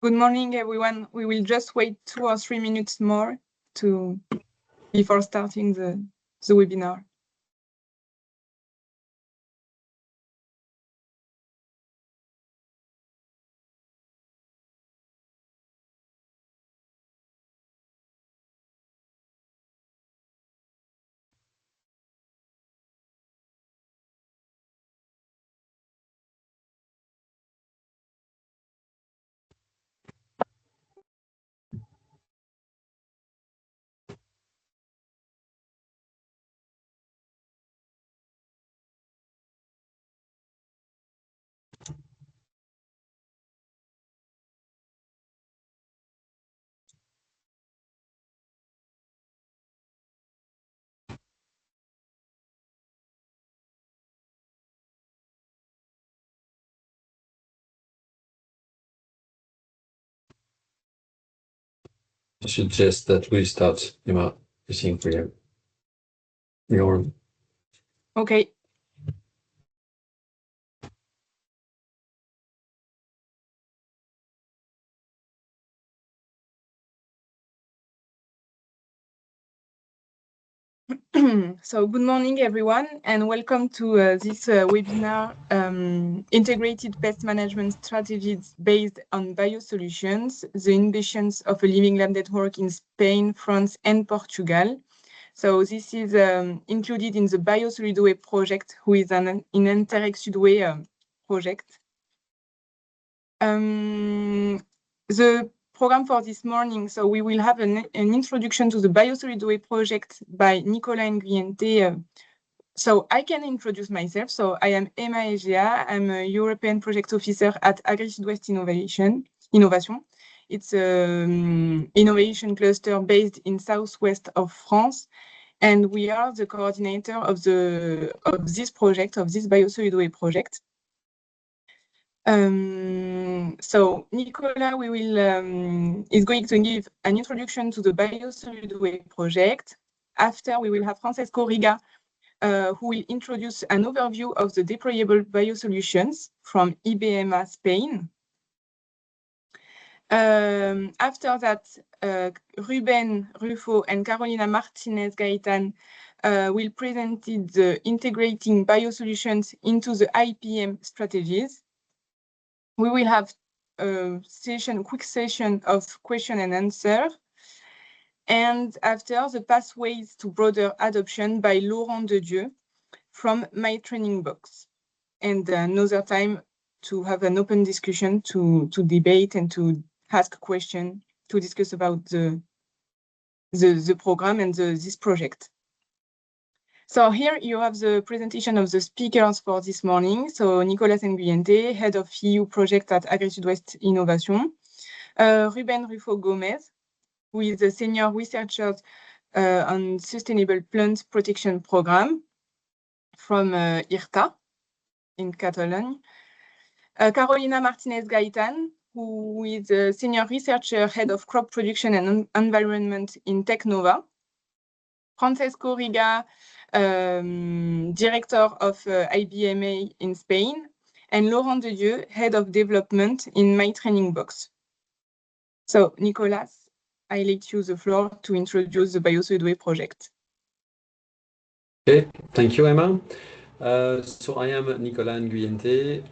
Good morning, everyone. We will just wait 2 or 3 minutes more before starting the webinar. I suggest that we start, Emma, using for your. Okay. So good morning, everyone, and welcome to this webinar, Integrated Pest Management Strategies Based on Biosolutions, the Ambitions of a Living Lab Network in Spain, France, and Portugal. So this is included in the Biosoludoe project, who is an Interreg Sud-Ouest project. The program for this morning, so we will have an introduction to the Biosoludoe project by Nicolas Nguyenté. So I can introduce myself. So I am Emma Egea. I'm a European Project Officer at Sud-Ouest Innovation. It's an innovation cluster based in South-West of France. And we are the coordinator of this project, of this Biosoludoe project. So Nicolas is going to give an introduction to the Biosoludoe project. After, we will have Francesco Riga, who will introduce an overview of the deployable biosolutions from IBMA Spain. After that, Ruben Ruffo and Carolina Martinez Gaitan will present the integrating biosolutions into the IPM strategies. We will have a quick session of question and answer. And after, the pathways to broader adoption by Laurent Dedieu from My Training Box. And another time to have an open discussion, to debate and to ask questions, to discuss about the program and this project. So here you have the presentation of the speakers for this morning. So Nicolas Nguyenté, Head of EU Project at Sud-Ouest Innovation. Ruben Rufo Gomez, who is a Senior Researcher on Sustainable Plant Protection Program from IRTA in Catalogne. Carolina Martinez Gaitan, who is a Senior Researcher, Head of Crop Production and Environment in Tecnova. Francesco Riga, Director of IBMA in Spain, and Laurent Dedieu, Head of Development in My Training Box. So, Nicolas, I let you the floor to introduce the Biosoludoe project. Okay, thank you, Emma. So I am Nicolas Nguyenté,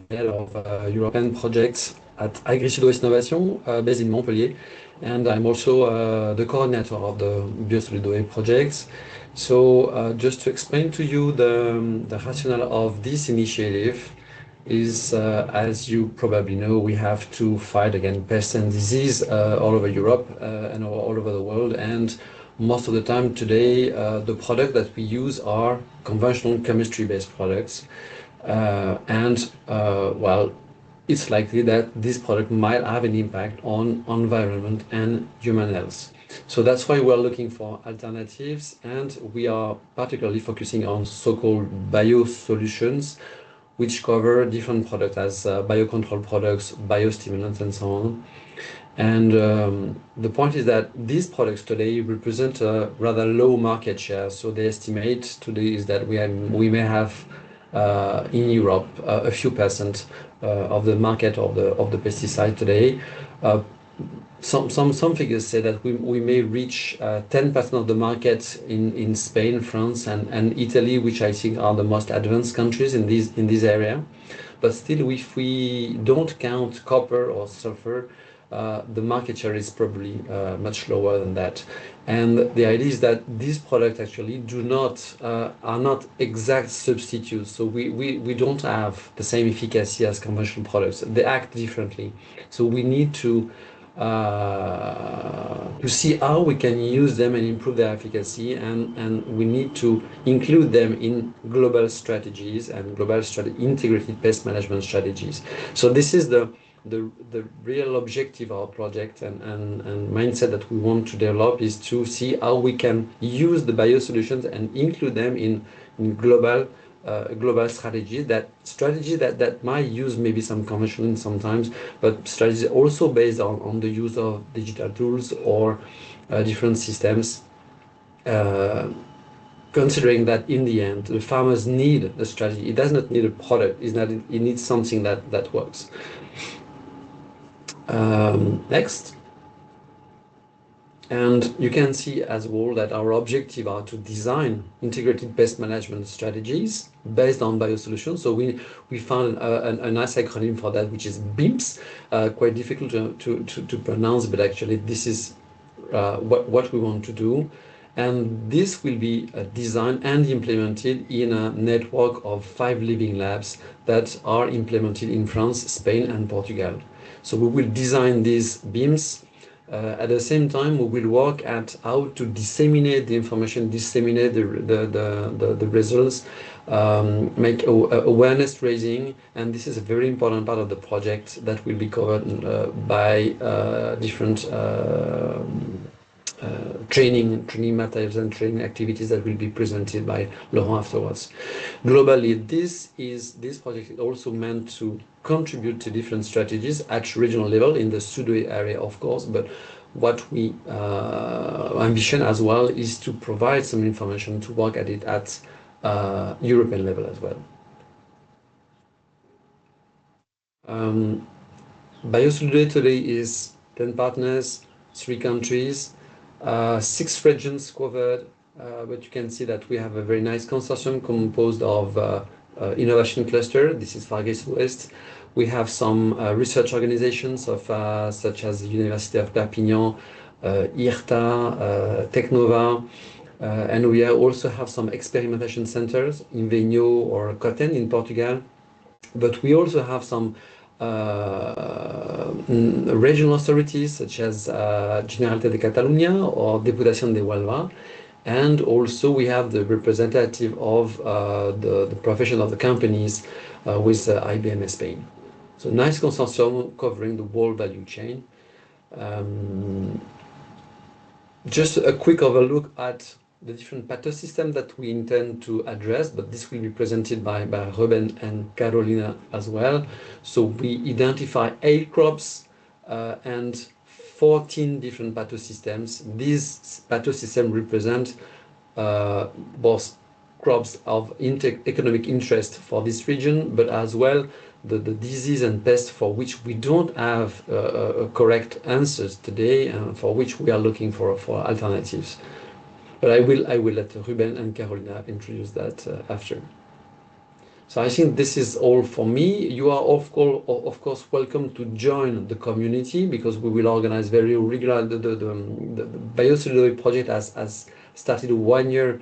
Head of European Projects at Sud-Ouest Innovation, based in Montpellier. And I'm also the coordinator of the Biosoludoe projects. So just to explain to you the rationale of this initiative is, as you probably know, we have to fight against pests and disease all over Europe and all over the world. And most of the time today, the products that we use are conventional chemistry-based products. Well, it's likely that this product might have an impact on environment and human health. So that's why we're looking for alternatives, and we are particularly focusing on so-called biosolutions, which cover different products as biocontrol products, biostimulants, and so on. And the point is that these products today represent a rather low market share. So the estimate today is that we may have in Europe a few percent of the market of the pesticide today. Some figures say that we may reach 10% of the market in Spain, France, and Italy, which I think are the most advanced countries in this area. But still, if we don't count copper or sulfur, the market share is probably much lower than that. And the idea is that these products actually are not exact substitutes. So we don't have the same efficacy as conventional products. They act differently. So we need to see how we can use them and improve their efficacy, and we need to include them in global strategies and integrated pest management strategies. So this is the real objective of our project and mindset that we want to develop, is to see how we can use the biosolutions and include them in global strategy that might use maybe some conventional sometimes, but strategies also based on the use of digital tools or different systems, considering that in the end the farmers need a strategy. It does not need a product. It needs something that works. Next. And you can see as well that our objective are to design integrated pest management strategies based on biosolutions. So we found a nice acronym for that, which is BIMS, quite difficult to pronounce, but actually this is what we want to do. And this will be designed and implemented in a network of 5 living labs that are implemented in France, Spain, and Portugal. So we will design these BIMS. At the same time, we will work at how to disseminate the information, disseminate the results, make awareness raising, and this is a very important part of the project that will be covered by different training materials and training activities that will be presented by Laurent afterwards. Globally, this project is also meant to contribute to different strategies at regional level in the Sud-Ouest area, of course, but what we ambition as well is to provide some information to work at it at European level as well. Biosoludoe today is 10 partners, 3 countries, 6 regions covered, but you can see that we have a very nice consortium composed of innovation cluster. This is for Sud-Ouest. We have some research organizations such as the University of Perpignan, IRTA, Tecnova, and we also have some experimentation centers in Venho or Coten in Portugal. But we also have some regional authorities such as Generalitat de Catalunya or Diputación de Huelva, and also we have the representative of the profession of the companies with IBM Spain. So nice consortium covering the whole value chain. Just a quick overlook at the different pathosystems that we intend to address, but this will be presented by Ruben and Carolina as well. So we identify 8 crops and 14 different pathosystems. These pathosystems represent both crops of economic interest for this region, but as well the disease and pests for which we don't have correct answers today, and for which we are looking for alternatives. But I will let Ruben and Carolina introduce that after. So I think this is all for me. You are of course welcome to join the community, because we will organize very regular. The Biosoludoe project has started one year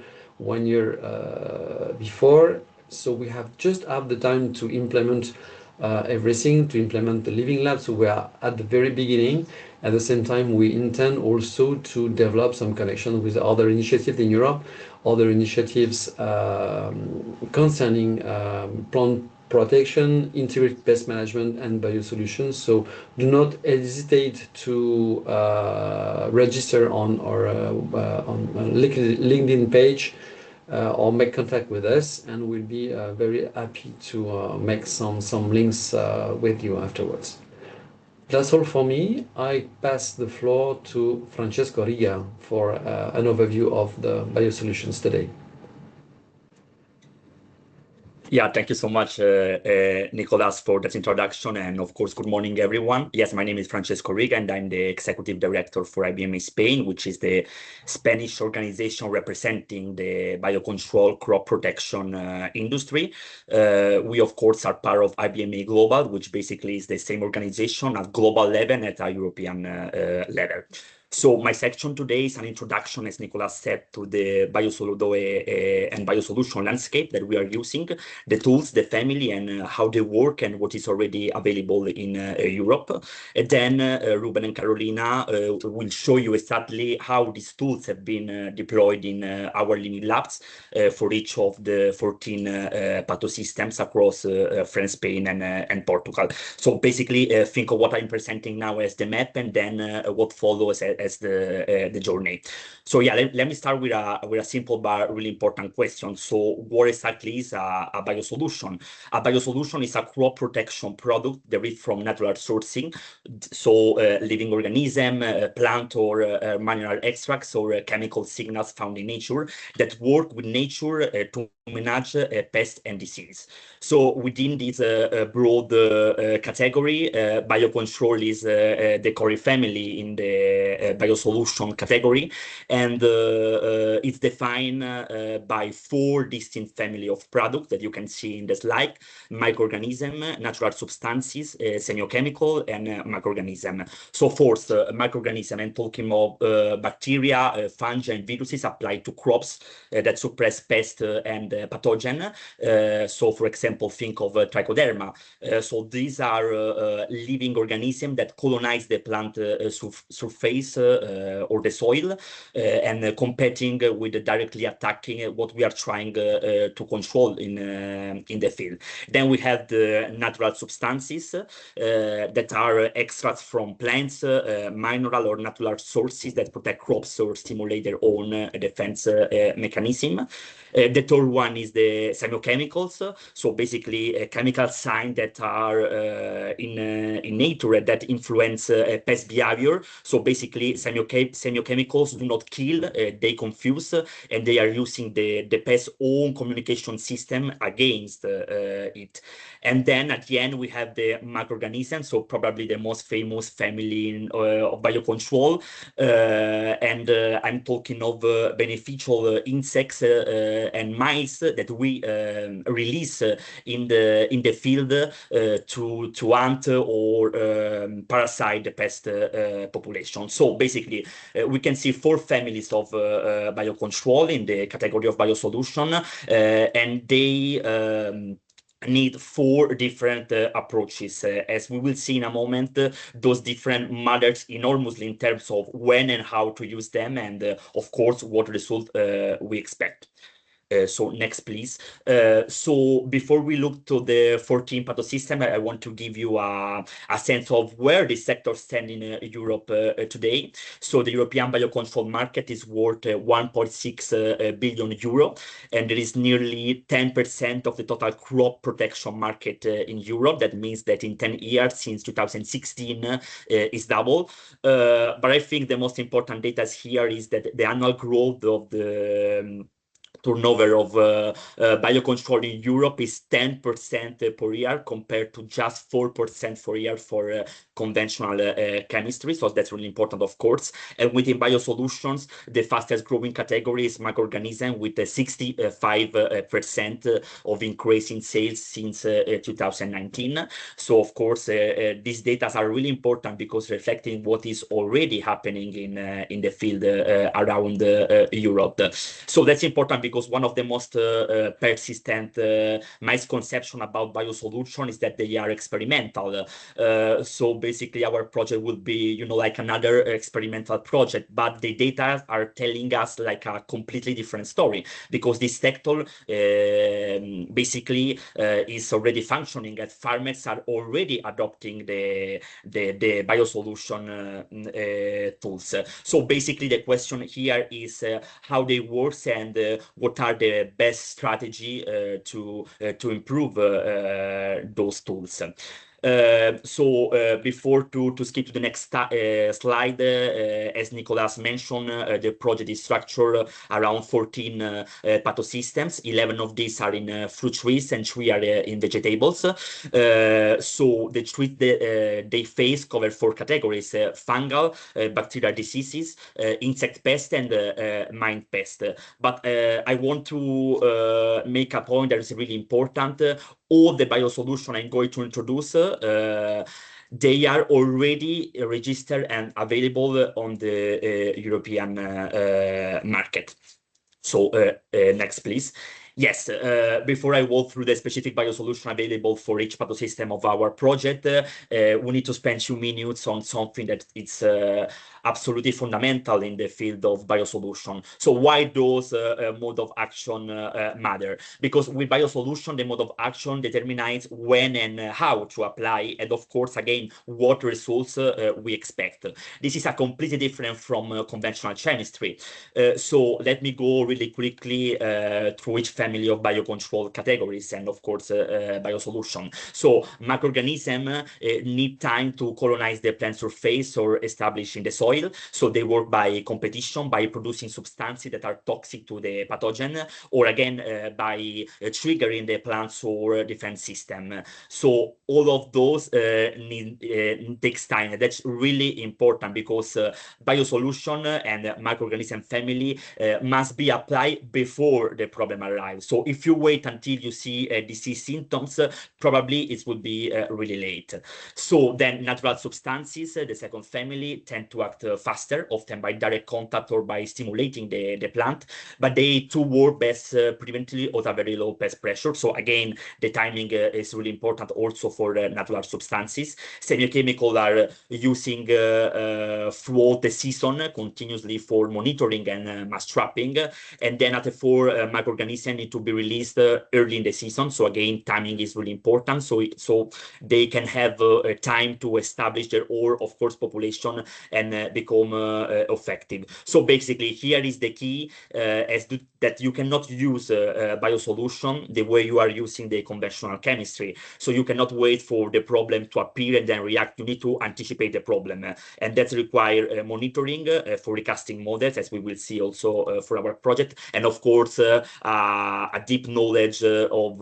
before, so we have the time to implement everything, to implement the living lab. So we are at the very beginning. At the same time, we intend also to develop some connection with other initiatives in Europe, other initiatives concerning plant protection, integrated pest management, and biosolutions. So do not hesitate to register on our on LinkedIn page or make contact with us, and we'll be very happy to make some links with you afterwards. That's all for me. I pass the floor to Francesco Riga for an overview of the biosolutions today. Yeah, thank you so much, Nicolas, for that introduction. And of course, good morning, everyone. Yes, my name is Francesco Riga, and I'm the executive director for IBM Spain, which is the Spanish organization representing the biocontrol crop protection industry. We, of course, are part of IBMA Global, which basically is the same organization at global level and at a European level. So my section today is an introduction, as Nicolas said, to the Biosoludoe and biosolution landscape that we are using, the tools, the family, and how they work and what is already available in Europe. And then Ruben and Carolina will show you exactly how these tools have been deployed in our living labs for each of the 14 pathosystems across France, Spain, and Portugal. So basically, think of what I'm presenting now as the map, and then what follows as the journey. So yeah, let me start with a simple but really important question. So what exactly is a biosolution? A biosolution is a crop protection product derived from natural sourcing, so living organism, plant or mineral extracts or chemical signals found in nature that work with nature to manage pests and disease. So within this broad category, biocontrol is the core family in the biosolution category, and it's defined by 4 distinct family of products that you can see in the slide: microorganism, natural substances, semiochemical, and microorganism. So first, microorganism, I'm talking of bacteria, fungi, and viruses applied to crops that suppress pest and pathogen. So for example, think of trichoderma. So these are living organisms that colonize the plant surface or the soil, and competing with directly attacking what we are trying to control in the field. Then we have the natural substances that are extracts from plants, mineral or natural sources that protect crops or stimulate their own defense mechanism. The third one is the semiochemicals, so basically chemical signs that are in nature that influence pest behavior. So basically semiochemicals do not kill, they confuse, and they are using the pest's own communication system against it. And then at the end we have the microorganisms, so probably the most famous family of biocontrol, and I'm talking of beneficial insects and mice that we release in the field to hunt or parasite the pest population. So basically, we can see 4 families of biocontrol in the category of biosolution, and they need 4 different approaches. As we will see in a moment, those different matters enormously in terms of when and how to use them, and of course, what result we expect. So next, please. So before we look to the 14 pathosystem, I want to give you a sense of where the sector stands in Europe today. So the European biocontrol market is worth 1.6 billion euro, and there is nearly 10% of the total crop protection market in Europe. That means that in 10 years, since 2016, is double. But I think the most important data here is that the annual growth of the turnover of biocontrol in Europe is 10% per year compared to just 4% per year for conventional chemistry. So that's really important, of course. And within biosolutions, the fastest growing category is microorganism with 65% of increase in sales since 2019. So of course, these data are really important because reflecting what is already happening in the field around Europe. So that's important because one of the most persistent misconception about biosolution is that they are experimental. So basically our project will be, like another experimental project, but the data are telling us like a completely different story, because this sector basically is already functioning, and farmers are already adopting the biosolution tools. So basically the question here is how they work and what are the best strategy to improve those tools. Before to skip to the next slide, as Nicolas mentioned, the project is structured around 14 pathosystems. 11 of these are in fruit trees and 3 are in vegetables. So the trees they face cover 4 categories: fungal, bacterial diseases, insect pest, and mine pest. But I want to make a point that is really important. All the biosolution I'm going to introduce, they are already registered and available on the European market. So next, please. Yes, before I walk through the specific biosolution available for each pathosystem of our project, we need to spend 2 minutes on something that it's absolutely fundamental in the field of biosolution. So why those mode of action matter? Because with biosolution, the mode of action determines when and how to apply, and of course, again, what results we expect. This is a completely different from conventional chemistry. So let me go really quickly through each family of biocontrol categories and of course biosolution. So microorganisms need time to colonize the plant surface or establish in the soil. So they work by competition, by producing substances that are toxic to the pathogen, or again by triggering the plant's or defense system. So all of those takes time. That's really important because biosolution and microorganism family must be applied before the problem arrives. So if you wait until you see disease symptoms, probably it would be really late. So then natural substances, the second family, tend to act faster, often by direct contact or by stimulating the plant, but they too work best preventively at a very low pest pressure. So again, the timing is really important also for natural substances. Semiochemical are using throughout the season continuously for monitoring and mass trapping, and then at the 4 microorganisms need to be released early in the season. So again, timing is really important. So they can have time to establish their own, of course, population and become effective. So basically, here is the key: that you cannot use biosolution the way you are using the conventional chemistry. So you cannot wait for the problem to appear and then react. You need to anticipate the problem, and that requires monitoring for recasting models, as we will see also for our project, and of course a deep knowledge of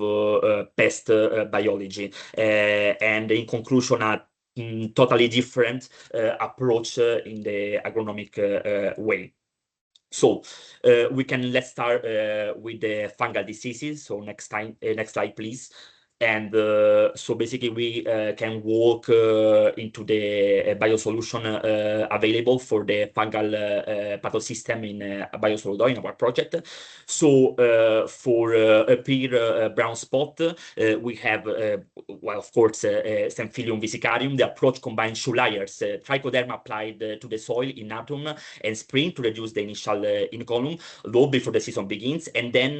pest biology. And in conclusion, a totally different approach in the agronomic way. So let's start with the fungal diseases. So next slide, please. And so basically we can walk into the biosolution available for the fungal pathosystem in Biosoludoe in our project. So for appear brown spot, we have, well, of course, Staphylium vesicarium. The approach combines 2 layers, trichoderma applied to the soil in autumn and spring to reduce the initial inoculum load before the season begins, and then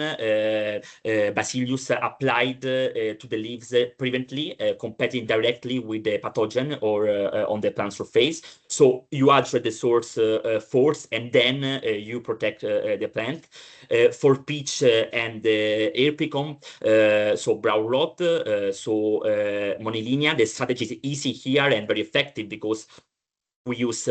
Bacillus applied to the leaves preventively, competing directly with the pathogen or on the plant surface. So you address the source force, and then you protect the plant. For peach and Airpicum, so brown rot, so Monilinia, the strategy is easy here and very effective because we use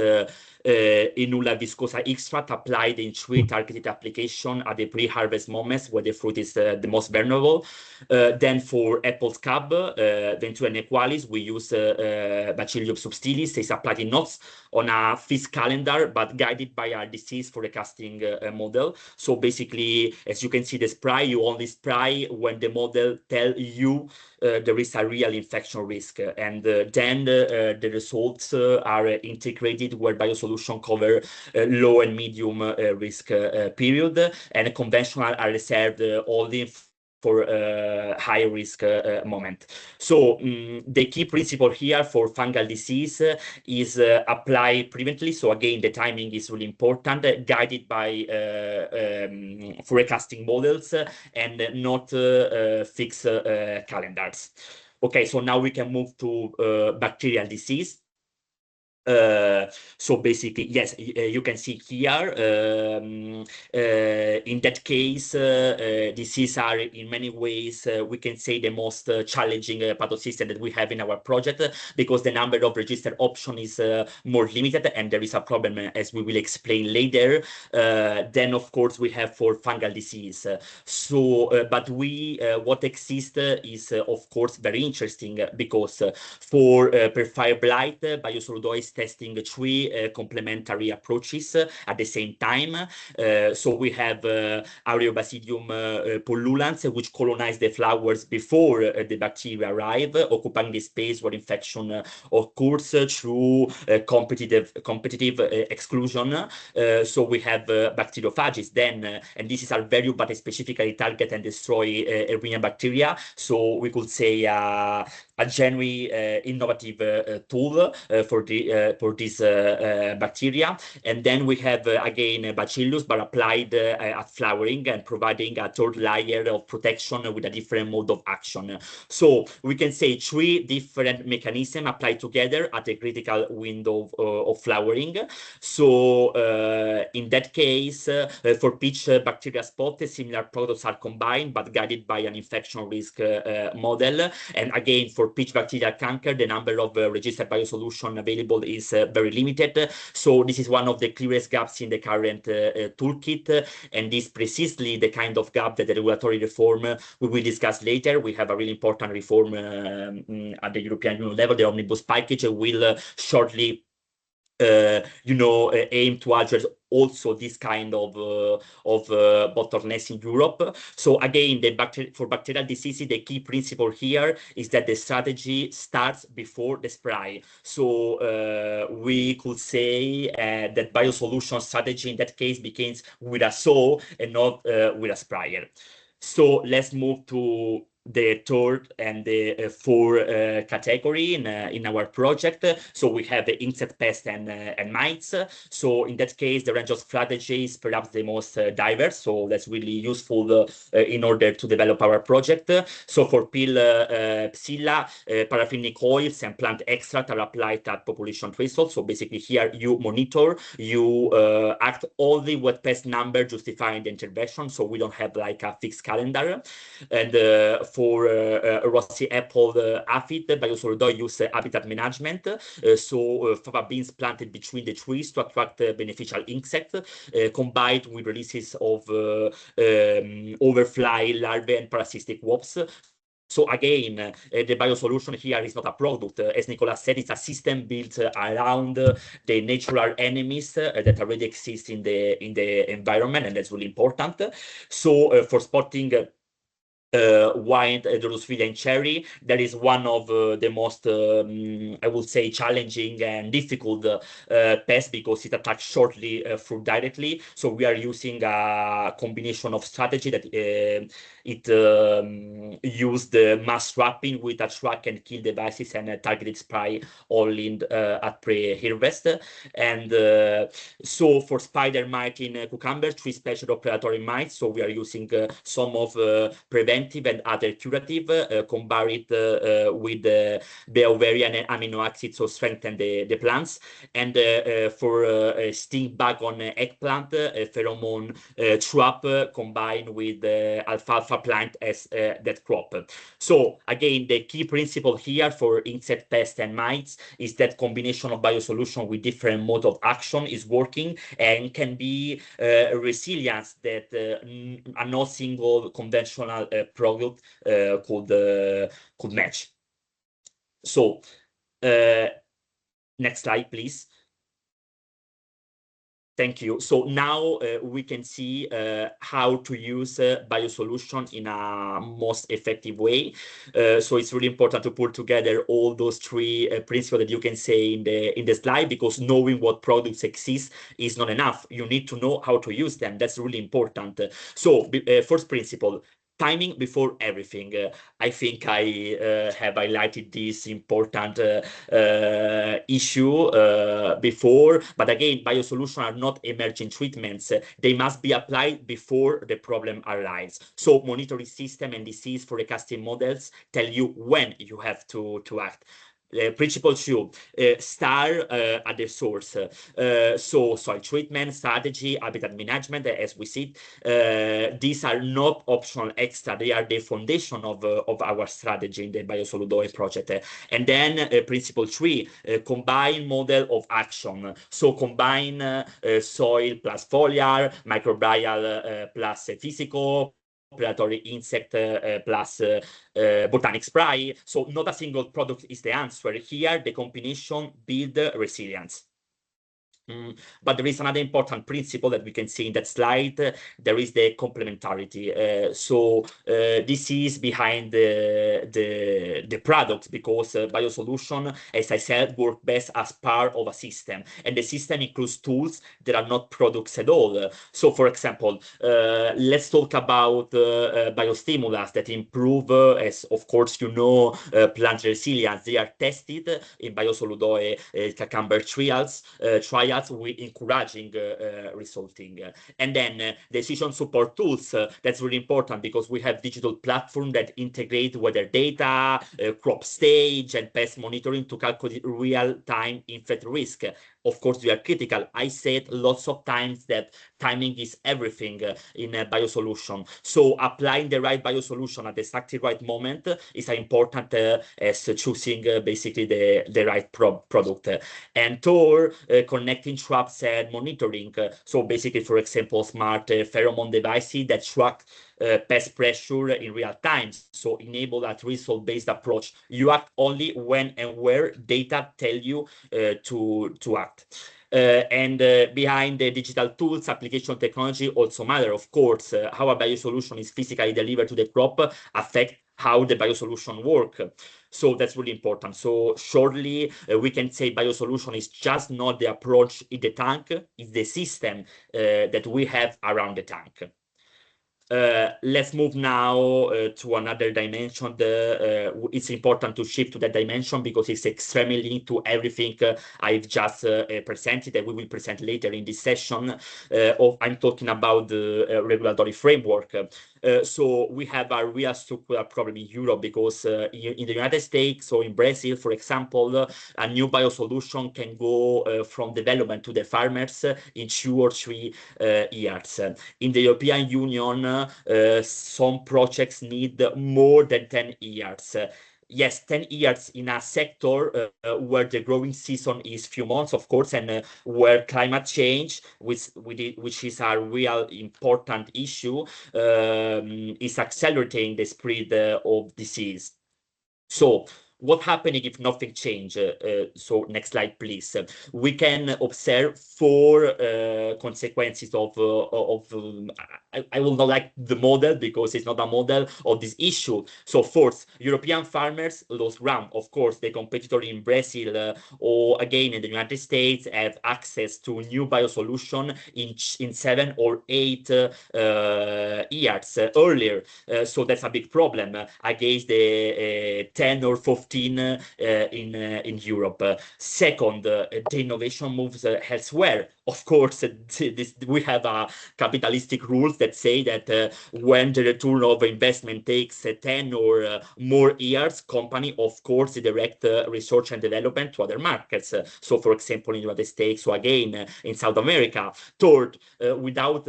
Inula viscosa extract applied in 3 targeted application at the pre-harvest moments where the fruit is the most vulnerable. Then for apple scab, Ventura equalis, we use Bacillium subtilis. It's applied in knots on a feast calendar, but guided by our disease forecasting model. So basically, as you can see, the spray, you only spray when the model tells you there is a real infection risk. And then the results are integrated where biosolution cover low and medium risk period, and conventional are reserved only for high risk moment. So the key principle here for fungal disease is apply preventively. So again, the timing is really important, guided by forecasting models and not fixed calendars. Okay, so now we can move to bacterial disease. So basically, yes, you can see here, in that case, diseases are in many ways, we can say, the most challenging pathosystem that we have in our project, because the number of registered options is more limited, and there is a problem, as we will explain later. Then, of course, we have for fungal disease. But what exists is, of course, very interesting, because for per blight, Biosoludoe is testing three complementary approaches at the same time. So we have Aureobasidium pullulans, which colonize the flowers before the bacteria arrive, occupying the space where infection occurs through competitive exclusion. So we have bacteriophages then, and this is a very but specifically target and destroy Ehrlichia bacteria. So we could say a genuine innovative tool for this bacteria. And then we have again Bacillus, but applied at flowering and providing a third layer of protection with a different mode of action. So we can say three different mechanisms applied together at a critical window of flowering. So in that case, for each bacteria spot, similar products are combined but guided by an infection risk model. And again, for pitch bacterial canker, the number of registered biosolution available is very limited. So this is one of the clearest gaps in the current toolkit, and this precisely the kind of gap that the regulatory reform we will discuss later. We have a really important reform at the European Union level. The omnibus package will shortly aim to address also this kind of bottlenecks in Europe. So again, for bacterial diseases, the key principle here is that the strategy starts before the spray. So we could say that biosolution strategy in that case begins with a sow and not with a sprayer. So let's move to the third and the fourth category in our project. So we have the insect, pest, and mites. So in that case, the range of strategies perhaps the most diverse. So that's really useful in order to develop our project. So for Psylla, paraffinic oils and plant extract are applied at population threshold. So basically here you monitor, you act only with pest number justifying the intervention. So we don't have like a fixed calendar. And for rosy apple aphid, Biosoludoe use habitat management. So fava beans planted between the trees to attract beneficial insects, combined with releases of overfly larvae and parasitic wasps. So again, the biosolution here is not a product. As Nicolas said, it's a system built around the natural enemies that already exist in the environment, and that's really important. So for spotting wine, Drosophilia and cherry, that is one of the most, I would say, challenging and difficult pests, because it attacks shortly fruit directly. So we are using a combination of strategy that it used mass trapping with a track and kill devices and targeted spray only at pre-harvest. And so for spider mite in cucumber, three special of predatory mites. So we are using some of preventive and other curative, combined with the ovarian and amino acids, so strengthen the plants. And for sting bug on eggplant, pheromone trap combined with alfalfa plant as that crop. So again, the key principle here for insect, pest, and mites is that combination of biosolution with different mode of action is working and can be resilience that no single conventional product could match. So next slide, please. Thank you. So now we can see how to use biosolution in a most effective way. So it's really important to pull together all those three principles that you can say in the slide, because knowing what products exist is not enough. You need to know how to use them. That's really important. So first principle, timing before everything. I think I have highlighted this important issue before, but again, biosolutions are not emerging treatments. They must be applied before the problem arrives. So monitoring system and disease forecasting models tell you when you have to act. Principle 2, start at the source. So soil treatment, strategy, habitat management, as we see, these are not optional extra. They are the foundation of our strategy in the Biosoludoe project. And then principle 3, combine model of action. So combine soil plus foliar, microbial plus physical, predatory insect plus botanic spray. So not a single product is the answer. Here, the combination build resilience. But there is another important principle that we can see in that slide. There is the complementarity. So this is behind the product, because biosolution, as I said, work best as part of a system, and the system includes tools that are not products at all. So, for example, let's talk about biostimulants that improve, as of course you know, plant resilience. They are tested in Biosoludoe cucumber trials with encouraging resulting. And then decision support tools, that's really important, because we have digital platform that integrate weather data, crop stage, and pest monitoring to calculate real-time insect risk. Of course, they are critical. I said lots of times that timing is everything in a biosolution. So applying the right biosolution at the exactly right moment is important as choosing basically the right product. And third, connecting traps and monitoring. So basically, for example, smart pheromone devices that track pest pressure in real time. So enable that result-based approach. You act only when and where data tell you to act. And behind the digital tools, application technology also matter, of course. How a biosolution is physically delivered to the crop affect how the biosolution work. So that's really important. So shortly, we can say biosolution is just not the approach in the tank, it's the system that we have around the tank. Let's move now to another dimension. It's important to shift to that dimension because it's extremely linked to everything I've just presented, and we will present later in this session. I'm talking about the regulatory framework. So we have a real structural problem in Europe, because in the United States, so in Brazil, for example, a new biosolution can go from development to the farmers in 2 or 3 years. In the European Union, some projects need more than 10 years. Yes, 10 years in a sector where the growing season is few months, of course, and where climate change, which is a real important issue, is accelerating the spread of disease. So what happening if nothing change? So next slide, please. We can observe 4 consequences of I will not like the model because it's not a model of this issue. So first, European farmers lose ground. Of course, the competitor in Brazil or again in the United States have access to new biosolution in 7 or 8 years earlier. So that's a big problem against the 10 or 14 in Europe. Second, the innovation moves elsewhere. Of course, we have capitalistic rules that say that when the return of investment takes 10 or more years, company, of course, direct research and development to other markets. So, for example, in the United States, so again, in South America. Third, without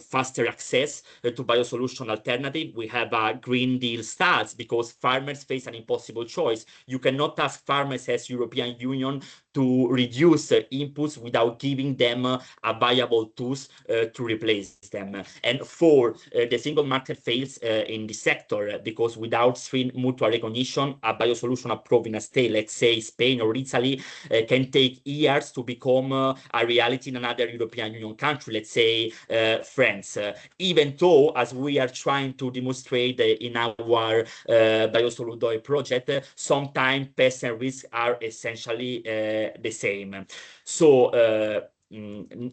faster access to biosolution alternative, we have a Green Deal starts because farmers face an impossible choice. You cannot ask farmers as European Union to reduce inputs without giving them a viable tools to replace them. And 4, the single market fails in the sector because without strict mutual recognition, a biosolution approved in a state, let's say Spain or Italy, can take years to become a reality in another European Union country, let's say France. Even though, as we are trying to demonstrate in our Biosoludoe project, sometimes pests and risks are essentially the same. So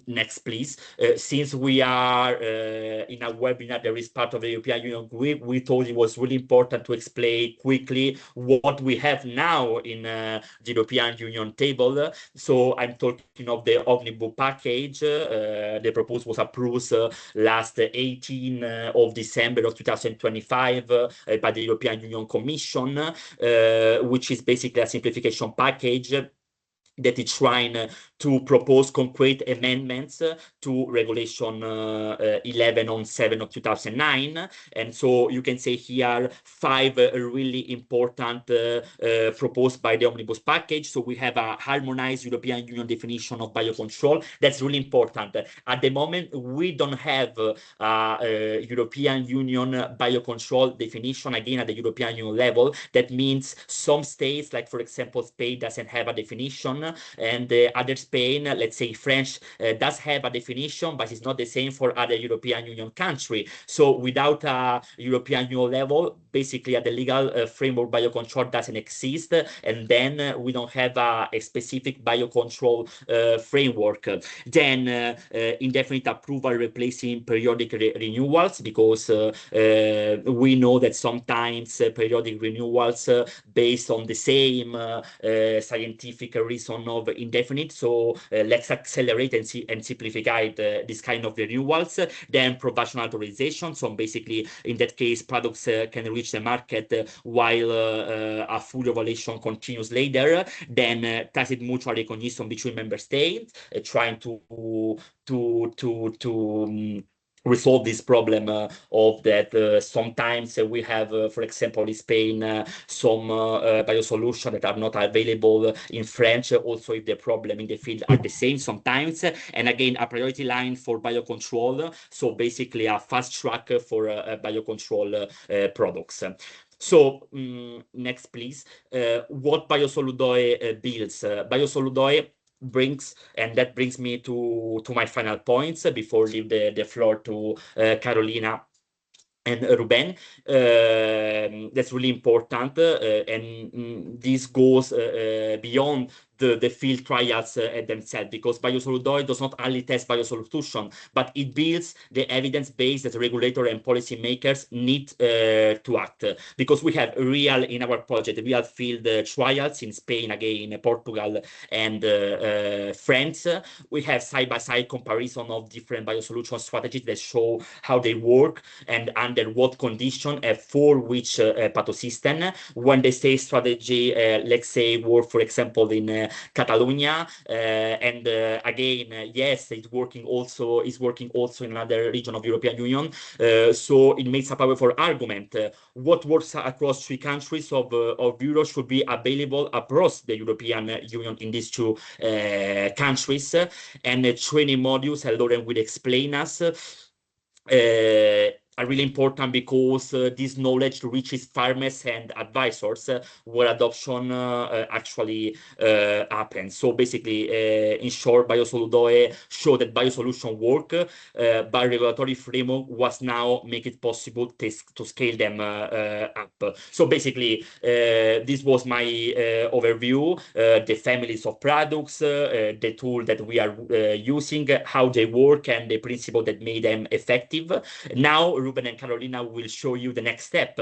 Next, please. Since we are in a webinar that is part of the European Union group, we thought it was really important to explain quickly what we have now in the European Union table. So I'm talking of the Omnibus package. The proposal was approved last 18 of December of 2025 by the European Union Commission, which is basically a simplification package that is trying to propose concrete amendments to Regulation 11/7 of 2009. And so you can say here 5 really important proposed by the Omnibus package. So we have a harmonized European Union definition of biocontrol. That's really important. At the moment, we don't have a European Union biocontrol definition, again, at the European Union level. That means some states, like for example, Spain doesn't have a definition, and other Spain, let's say French, does have a definition, but it's not the same for other European Union country. So without a European Union level, basically the legal framework biocontrol doesn't exist, and then we don't have a specific biocontrol framework. Then indefinite approval replacing periodic renewals, because we know that sometimes periodic renewals based on the same scientific reason of indefinite. So let's accelerate and simplify this kind of renewals. Then provisional authorization. So basically, in that case, products can reach the market while a full evaluation continues later. Then tacit mutual recognition between member states, trying to resolve this problem of that sometimes we have, for example, in Spain, some biosolutions that are not available in French, also if the problem in the field are the same sometimes. And again, a priority line for biocontrol, so basically a fast track for biocontrol products. So next, please. What Biosoludoe builds? Biosoludoe brings, and that brings me to my final points before leave the floor to Carolina and Ruben. That's really important, and this goes beyond the field trials themselves, because Biosoludoe does not only test biosolution, but it builds the evidence base that regulator and policymakers need to act. Because we have in our project, real field trials in Spain, again, Portugal, and France. We have side-by-side comparison of different biosolution strategies that show how they work and under what condition for which pathosystem. When they say strategy, let's say work, for example, in Catalonia, and again, yes, it's working also in another region of European Union. So it makes a powerful argument. What works across 3 countries of Europe should be available across the European Union in these 2 countries. And training modules, Lauren will explain us, are really important, because this knowledge reaches farmers and advisors where adoption actually happens. So basically, in short, Biosoludoe show that biosolution work, but regulatory framework was now make it possible to scale them up. So basically, this was my overview, the families of products, the tool that we are using, how they work, and the principle that made them effective. Now, Ruben and Carolina will show you the next step.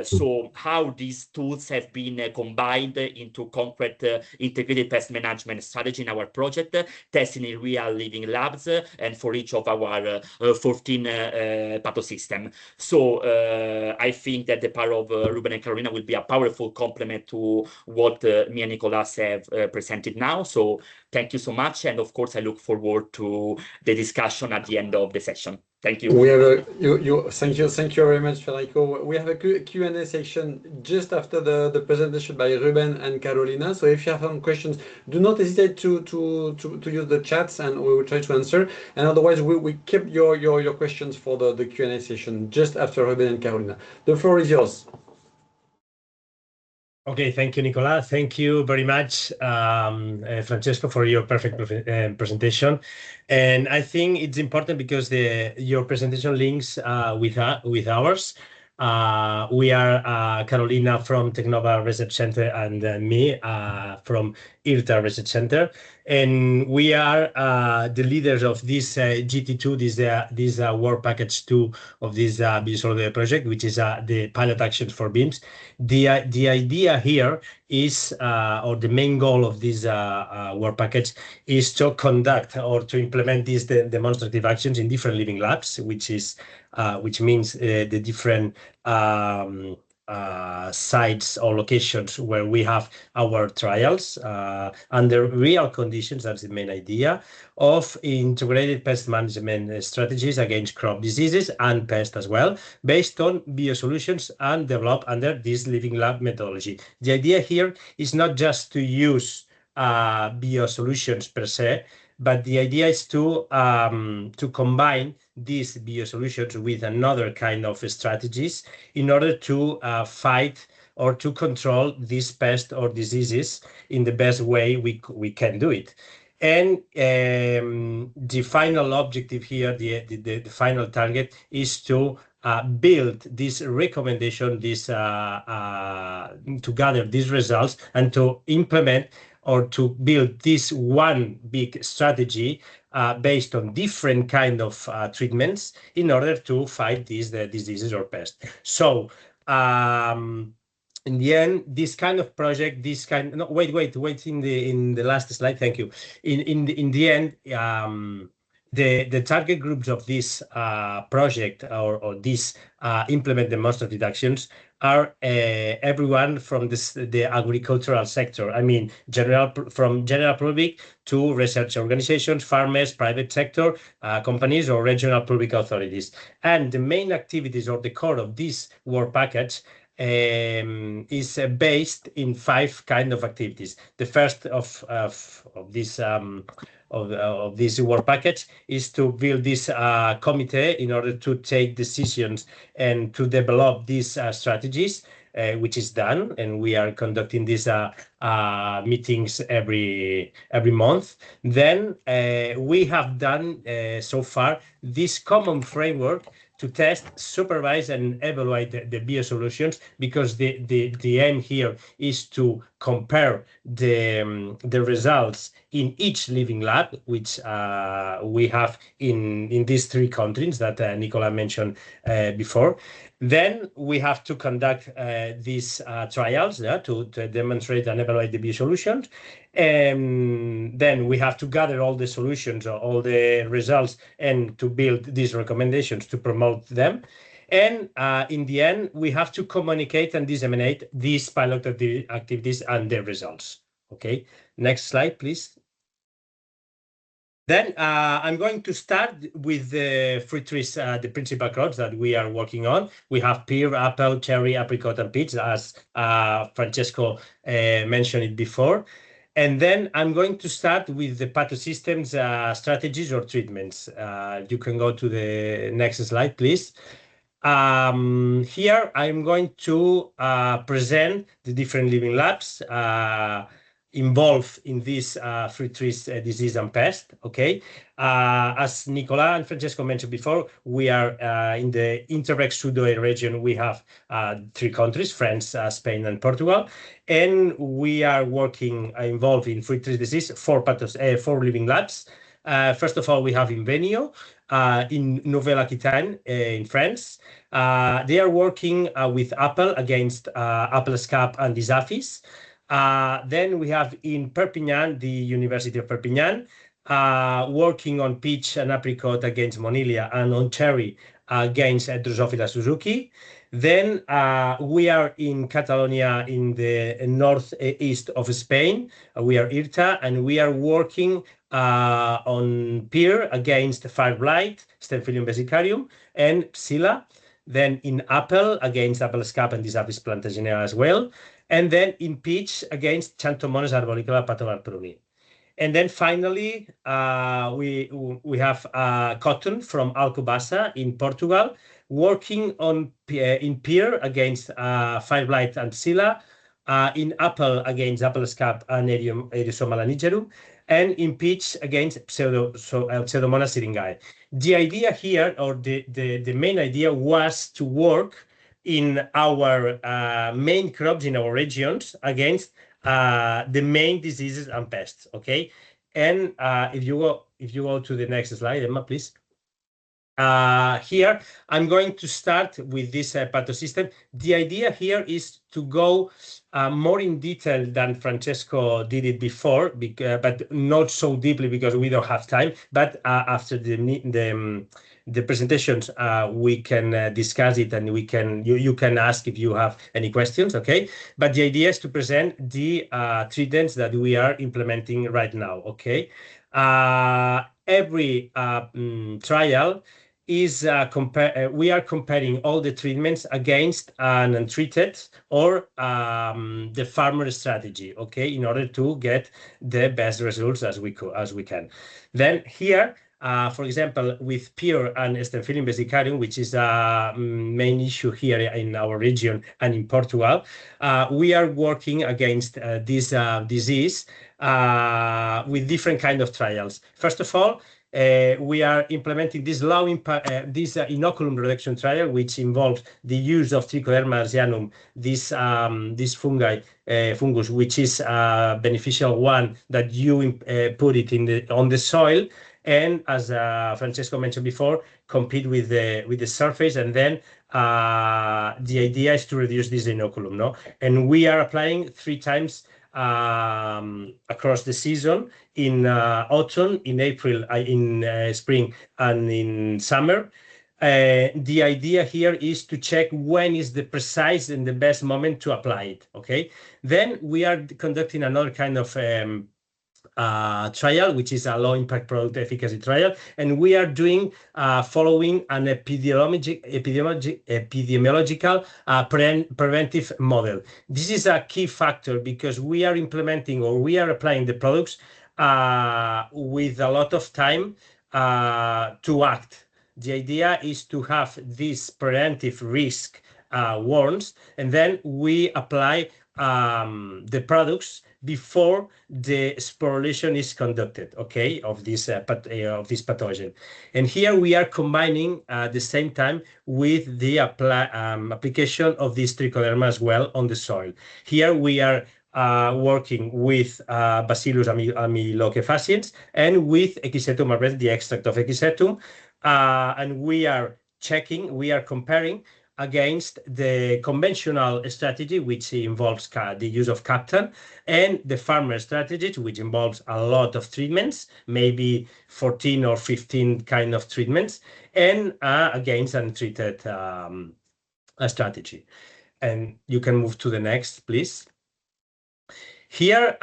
So how these tools have been combined into concrete integrated pest management strategy in our project, testing in real living labs, and for each of our 14 pathosystems. So I think that the power of Ruben and Carolina will be a powerful complement to what me and Nicolas have presented now. So thank you so much. And of course, I look forward to the discussion at the end of the session. Thank you. We have thank you very much, Federico. We have a Q&A section just after the presentation by Ruben and Carolina. So if you have some questions, do not hesitate to use the chats, and we will try to answer. And otherwise, we keep your questions for the Q&A session just after Ruben and Carolina. The floor is yours. Okay, thank you, Nicolas. Thank you very much, Francesco, for your perfect presentation. And I think it's important because your presentation links with ours. We are Carolina from Technova Research Center and me from IRTA Research Center. And we are the leaders of this GT2, this work package 2 of this Biosoludoe project, which is the pilot actions for beams. The idea here is, or the main goal of this work package is to conduct or to implement these demonstrative actions in different living labs, which means the different sites or locations where we have our trials under real conditions. That's the main idea of integrated pest management strategies against crop diseases and pests as well, based on biosolutions and developed under this living lab methodology. The idea here is not just to use biosolutions per se, but the idea is to combine these biosolutions with another kind of strategies in order to fight or to control these pests or diseases in the best way we can do it. And the final objective here, the final target, is to build this recommendation, to gather these results and to implement or to build this one big strategy based on different kind of treatments in order to fight these diseases or pests. So in the end, this kind of project, wait in the last slide. Thank you. In the end, the target groups of this project or this implement demonstrative actions are everyone from the agricultural sector. I mean, from general public to research organizations, farmers, private sector, companies, or regional public authorities. And the main activities or the core of this work package is based in 5 kind of activities. The first of this work package is to build this committee in order to take decisions and to develop these strategies, which is done, and we are conducting these meetings every month. Then we have done so far this common framework to test, supervise, and evaluate the biosolutions, because the aim here is to compare the results in each living lab, which we have in these 3 countries that Nicola mentioned before. Then we have to conduct these trials to demonstrate and evaluate the biosolutions. Then we have to gather all the solutions, all the results, and to build these recommendations to promote them. And in the end, we have to communicate and disseminate these pilot activities and their results. Okay, next slide, please. Then I'm going to start with the fruit trees, the principal crops that we are working on. We have pear, apple, cherry, apricot, and peach, as Francesco mentioned it before. And then I'm going to start with the pathosystems strategies or treatments. You can go to the next slide, please. Here I'm going to present the different living labs involved in this fruit trees disease and pest. Okay, as Nicola and Francesco mentioned before, we are in the Interreg Sud-Ouest region. We have 3 countries: France, Spain, and Portugal, and we are working involved in fruit trees disease 4 living labs. First of all, we have Invenio in Nouvelle-Aquitaine in France. They are working with apple against apple scab and disaphis. Then we have in Perpignan, the University of Perpignan, working on peach and apricot against Monilia, and on cherry against Drosophila suzuki. Then we are in Catalonia, in the northeast of Spain. We are IRTA, and we are working on pear against fire blight, Staphylium vesicarium, and Psylla. Then in apple against apple scab and Disaphis plantagenea as well. And then in peach against Xanthomonas arboricola patovar pruni. And then finally, we have cotton from Alcobaça in Portugal, working on in pear against fire blight and Psylla, in apple against apple scab and Eriosoma lanigerum, and in peach against Pseudomonas syringae. The idea here, or the main idea, was to work in our main crops in our regions against the main diseases and pests. Okay, and if you go to the next slide, Emma, please. Here, I'm going to start with this pathosystem. The idea here is to go more in detail than Francesco did it before, but not so deeply because we don't have time. But after the presentations, we can discuss it, and you can ask if you have any questions. Okay, but the idea is to present the treatments that we are implementing right now. Okay, every trial is we are comparing all the treatments against an untreated or the farmer strategy, okay, in order to get the best results as we can. Then here, for example, with Pure and Staphylococcus vesicarium, which is a main issue here in our region and in Portugal, we are working against this disease with different kind of trials. First of all, we are implementing this low impact, this inoculum reduction trial, which involves the use of Trichoderma asianum, this fungus, which is a beneficial one that you put it on the soil, and as Francesco mentioned before, compete with the surface, and then the idea is to reduce this inoculum, no? And we are applying 3 times across the season, in autumn, in April, in spring, and in summer. The idea here is to check when is the precise and the best moment to apply it. Okay, then we are conducting another kind of trial, which is a low impact product efficacy trial, and we are doing following an epidemiological preventive model. This is a key factor because we are implementing, or we are applying the products with a lot of time to act. The idea is to have this preventive risk warns, and then we apply the products before the sporulation is conducted, okay, of this pathogen. And here we are combining at the same time with the application of this trichoderma as well on the soil. Here we are working with Bacillus amylocephasians and with Equisetum arborescens, the extract of Equisetum, and we are comparing against the conventional strategy, which involves the use of Captan, and the farmer strategy, which involves a lot of treatments, maybe 14 or 15 kind of treatments, and against untreated strategy. And you can move to the next, please. Here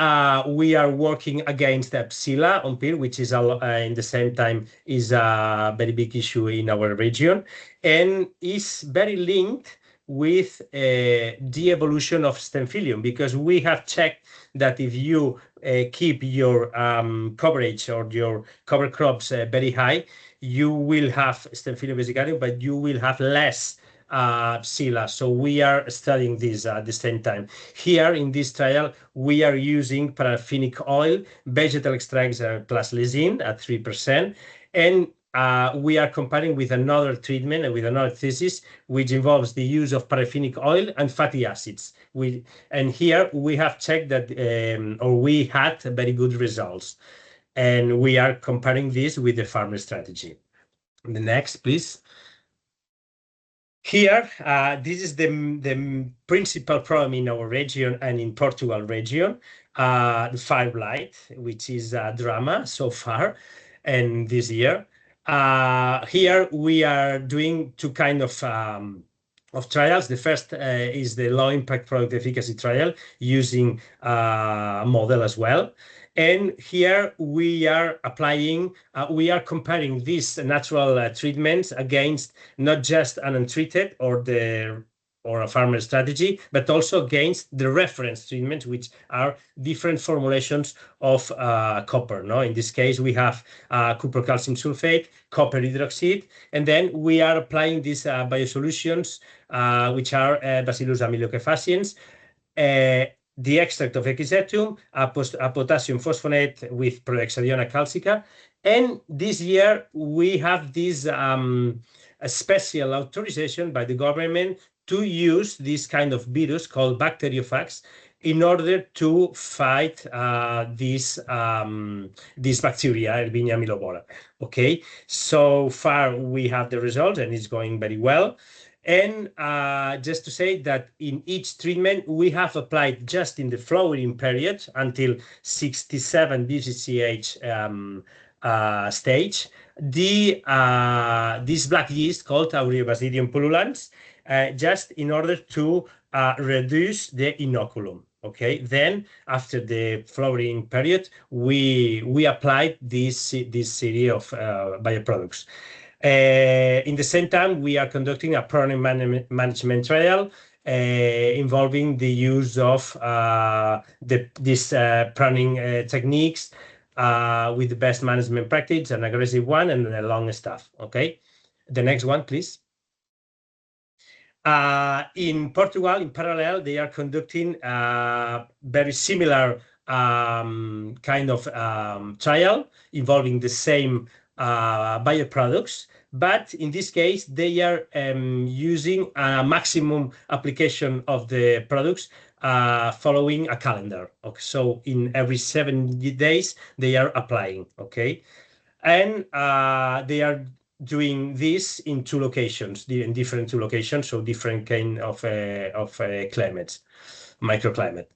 we are working against Psila on pear, which is in the same time is a very big issue in our region, and is very linked with the evolution of Staphylococcus, because we have checked that if you keep your coverage or your cover crops very high, you will have Staphylococcus vesicarium, but you will have less Psila. So we are studying this at the same time. Here in this trial, we are using paraffinic oil, vegetal extracts plus lysine at 3%, and we are comparing with another treatment and with another thesis, which involves the use of paraffinic oil and fatty acids. And here we have checked that, or we had very good results, and we are comparing this with the farmer strategy. The next, please. Here, this is the principal problem in our region and in Portugal region, the fire blight, which is a drama so far and this year. Here we are doing 2 kind of trials. The first is the low impact product efficacy trial using a model as well. And here we are applying, we are comparing these natural treatments against not just an untreated or a farmer strategy, but also against the reference treatments, which are different formulations of copper. No, in this case we have copper calcium sulfate, copper hydroxide, and then we are applying these biosolutions, which are Bacillus amylocephasians, the extract of Equisetum, a potassium phosphonate with Prohexadiona calcica. And this year we have this a special authorization by the government to use this kind of virus called bacteriophages in order to fight this bacteria, Erwinia millibora. Okay, so far we have the results and it's going very well. And just to say that in each treatment we have applied just in the flowering period until 67 BCCH stage this black yeast called Aureobasidium pullulans, just in order to reduce the inoculum. Okay, then after the flowering period, we applied this series of bioproducts. In the same time, we are conducting a pruning management trial involving the use of these pruning techniques with the best management practice, an aggressive one, and a long staff. Okay, the next one, please. In Portugal, in parallel, they are conducting very similar kind of trial involving the same bioproducts, but in this case, they are using a maximum application of the products following a calendar. Okay, so in every 7 days, they are applying. Okay, and they are doing this in 2 locations, in different 2 locations, so different kind of climates, microclimate.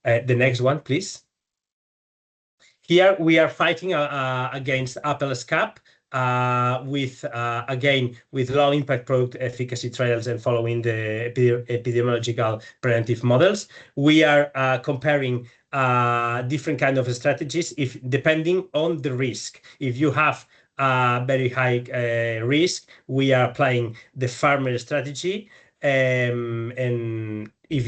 The next one, please. Here we are fighting against apple scab with again with low impact product efficacy trials and following the epidemiological preventive models. We are comparing different kind of strategies depending on the risk. If you have very high risk, we are applying the farmer strategy, and if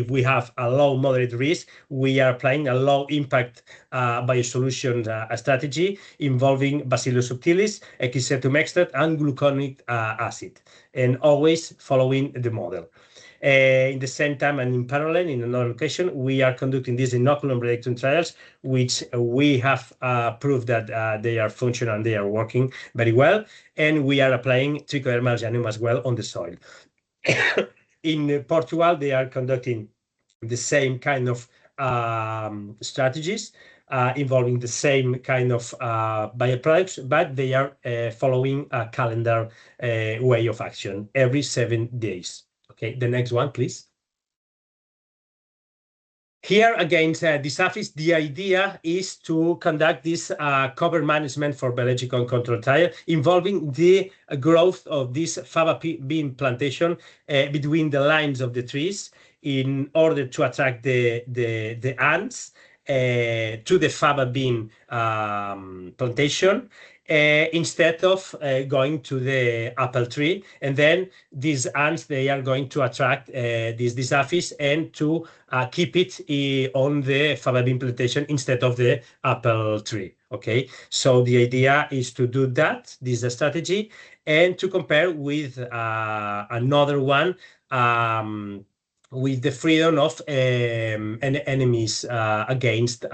we have a low moderate risk, we are applying a low impact biosolution strategy involving Bacillus subtilis, Equisetum extract, and gluconic acid, and always following the model. In the same time and in parallel, in another location, we are conducting these inoculum reduction trials, which we have proved that they are functional and they are working very well, and we are applying Trichoderma algianum as well on the soil. In Portugal, they are conducting the same kind of strategies involving the same kind of bioproducts, but they are following a calendar way of action every 7 days. Okay, the next one, please. Here against this aphis, the idea is to conduct this cover management for biological control trial involving the growth of this faba bean plantation between the lines of the trees in order to attract the ants to the faba bean plantation instead of going to the apple tree. And then these ants, they are going to attract this aphis and to keep it on the faba bean plantation instead of the apple tree. Okay, so the idea is to do that, this is a strategy, and to compare with another one with the freedom of enemies against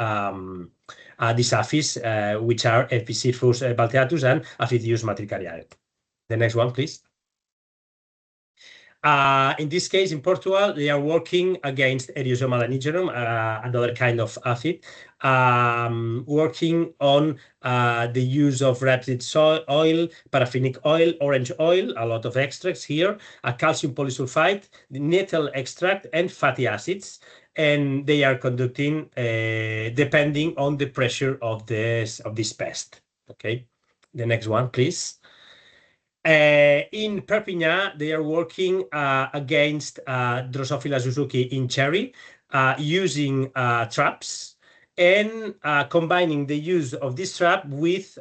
these aphids, which are Epicephus balteatus and Aphidius matricariae. The next one, please. In this case, in Portugal, they are working against Eriosoma lanigerum, another kind of aphid, working on the use of rapeseed oil, paraffinic oil, orange oil, a lot of extracts here, a calcium polysulfite, the nettle extract, and fatty acids. And they are conducting depending on the pressure of this pest. Okay, the next one, please. In Perpignan, they are working against Drosophila suzuki in cherry using traps and combining the use of this trap with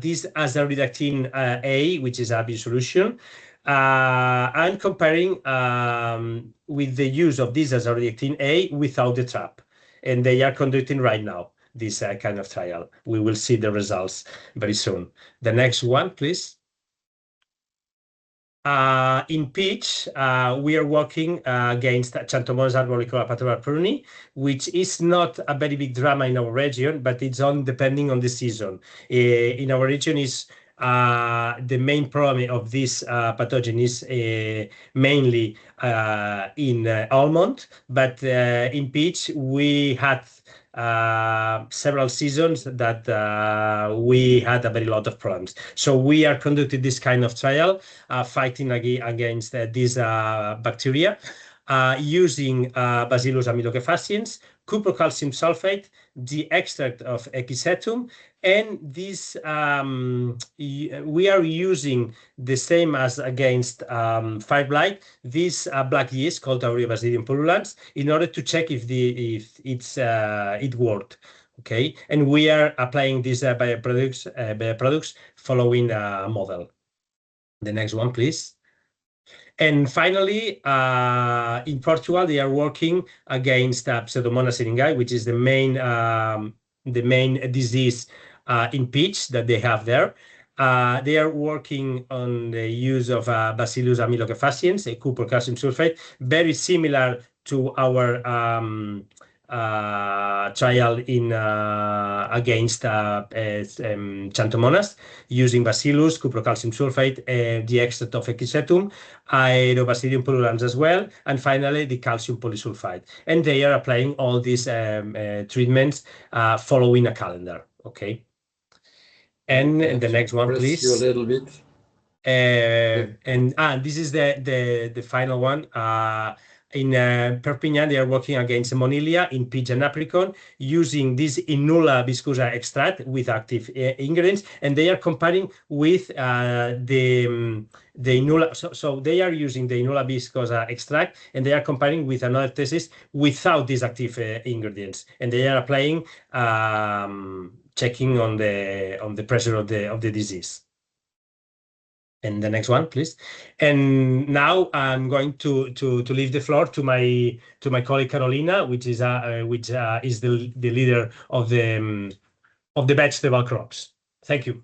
this azadirachtin A, which is a biosolution, and comparing with the use of this azadirachtin A without the trap. And they are conducting right now this kind of trial. We will see the results very soon. The next one, please. In peach, we are working against Xanthomonas arboricola patella pruni, which is not a very big drama in our region, but it's on depending on the season. In our region, is the main problem of this pathogen is mainly in almond, but in peach we had several seasons that we had a very lot of problems. So we are conducting this kind of trial, fighting against this bacteria, using Bacillus amelocefaciens, cuprocalcium sulfate, the extract of Equisetum, and this we are using the same as against five blight, this black yeast called Aureobasidium pullulans, in order to check if it worked. Okay, and we are applying these bioproducts following a model. The next one, please. And finally, in Portugal, they are working against Pseudomonas syringae, which is the main disease in peach that they have there. They are working on the use of Bacillus amelocefaciens, a cuprocalcium sulfate, very similar to our trial in against Xanthomonas, using Bacillus, cuprocalcium sulfate, the extract of Equisetum, Aerobasidium pullulans as well, and finally the calcium polysulfide. And they are applying all these treatments following a calendar. Okay. And the next one, please. You a little bit. And this is the final one. In Perpignan, they are working against Monilia in peach and apricot using this Inula viscosa extract with active ingredients, and they are comparing with the Inula. So they are using the Inula viscosa extract, and they are comparing with another thesis without these active ingredients, and they are applying checking on the pressure of the disease. And the next one, please. And now I'm going to leave the floor to my colleague Carolina, which is the leader of the vegetable crops. Thank you.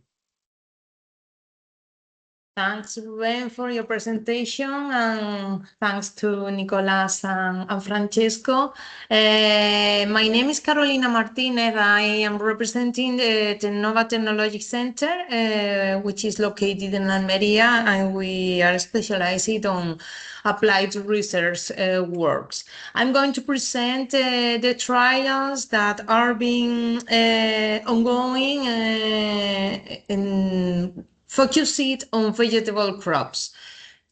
Thanks, Ruben, for your presentation, and thanks to Nicolas and Francesco. My name is Carolina Martinez. I am representing the Tecnova Technology Center, which is located in Almeria, and we are specialized on applied research works. I'm going to present the trials that are being ongoing focused on vegetable crops.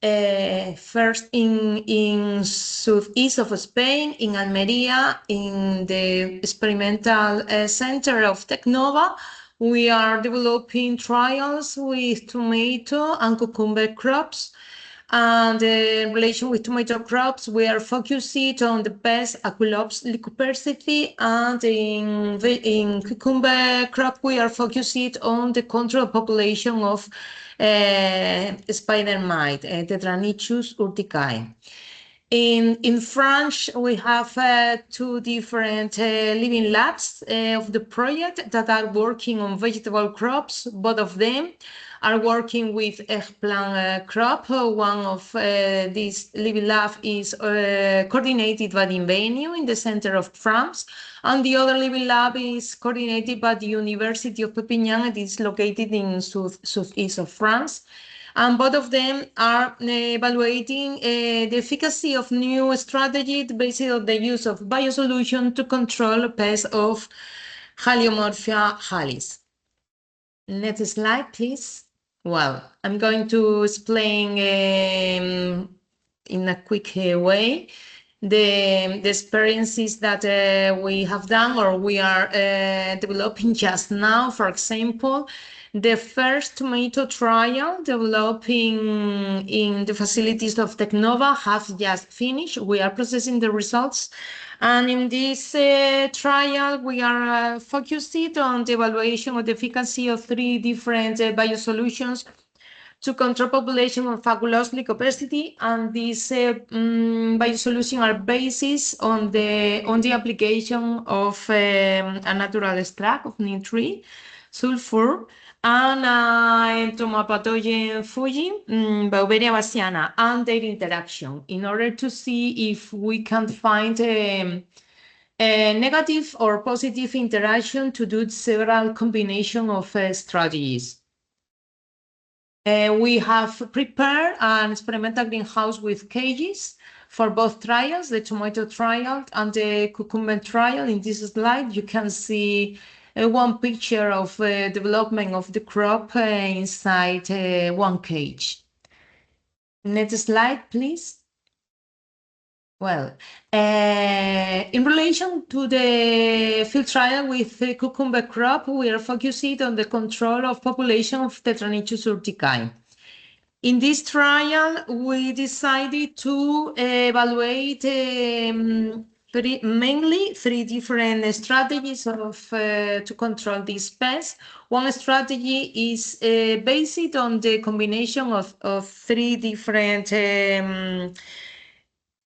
First in southeast of Spain, in Almeria, in the experimental center of Tecnova, we are developing trials with tomato and cucumber crops. And in relation with tomato crops, we are focusing on the pest Aquilops lycopersicti, and in cucumber crop, we are focusing on the control population of spider mite, Tetranychus urticae. In France, we have two different living labs of the project that are working on vegetable crops. Both of them are working with eggplant crop. One of these living lab is coordinated by Inveniu in the center of France, and the other living lab is coordinated by the University of Perpignan. It is located in southeast of France. And both of them are evaluating the efficacy of new strategies based on the use of biosolution to control pests of Haliomorphia halis. Next slide, please. Well, I'm going to explain in a quick way the experiences that we have done or we are developing just now. For example, the first tomato trial developing in the facilities of Tecnova have just finished. We are processing the results. And in this trial, we are focusing on the evaluation of the efficacy of three different biosolutions to control population of Aquilops lycopersicti, and these biosolutions are based on the application of a natural extract of nitrate, sulfur, and entomopathogen fungi, Beauveria bassiana, and their interaction, in order to see if we can find a negative or positive interaction to do several combination of strategies. We have prepared an experimental greenhouse with cages for both trials, the tomato trial and the cucumber trial. In this slide, you can see one picture of development of the crop inside one cage. Next slide, please. Well, in relation to the field trial with the cucumber crop, we are focusing on the control of population of Tetranychus urticae. In this trial, we decided to evaluate mainly three different strategies to control this pest. One strategy is based on the combination of three different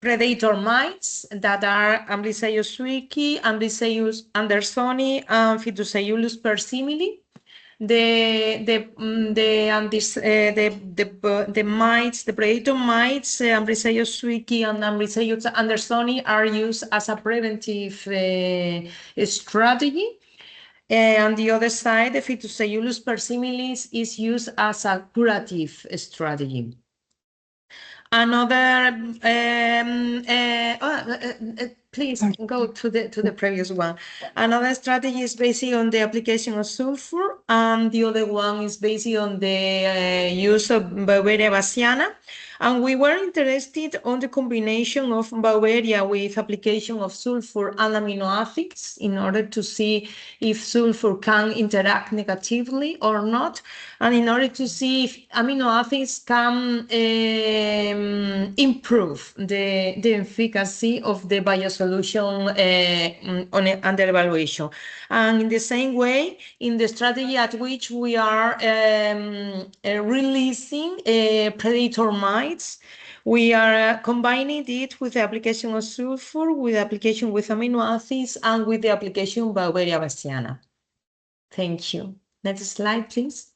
predator mites that are Amblyseus suiki, Amblyseus andersoni, and Phytoseiulus persimile. The mites, the predator mites, Amblyseus suiki and Amblyseus andersoni are used as a preventive strategy. On the other side, the Phytoseiulus persimilis is used as a curative strategy. Another, please go to the previous one. Another strategy is based on the application of sulfur, and the other one is based on the use of Beauveria bassiana. And we were interested on the combination of Beauveria with application of sulfur and amino acids in order to see if sulfur can interact negatively or not, and in order to see if amino acids can improve the efficacy of the biosolution under evaluation. And in the same way, in the strategy at which we are releasing predator mites, we are combining it with the application of sulfur, with the application with amino acids, and with the application of Beauveria bassiana. Thank you. Next slide, please.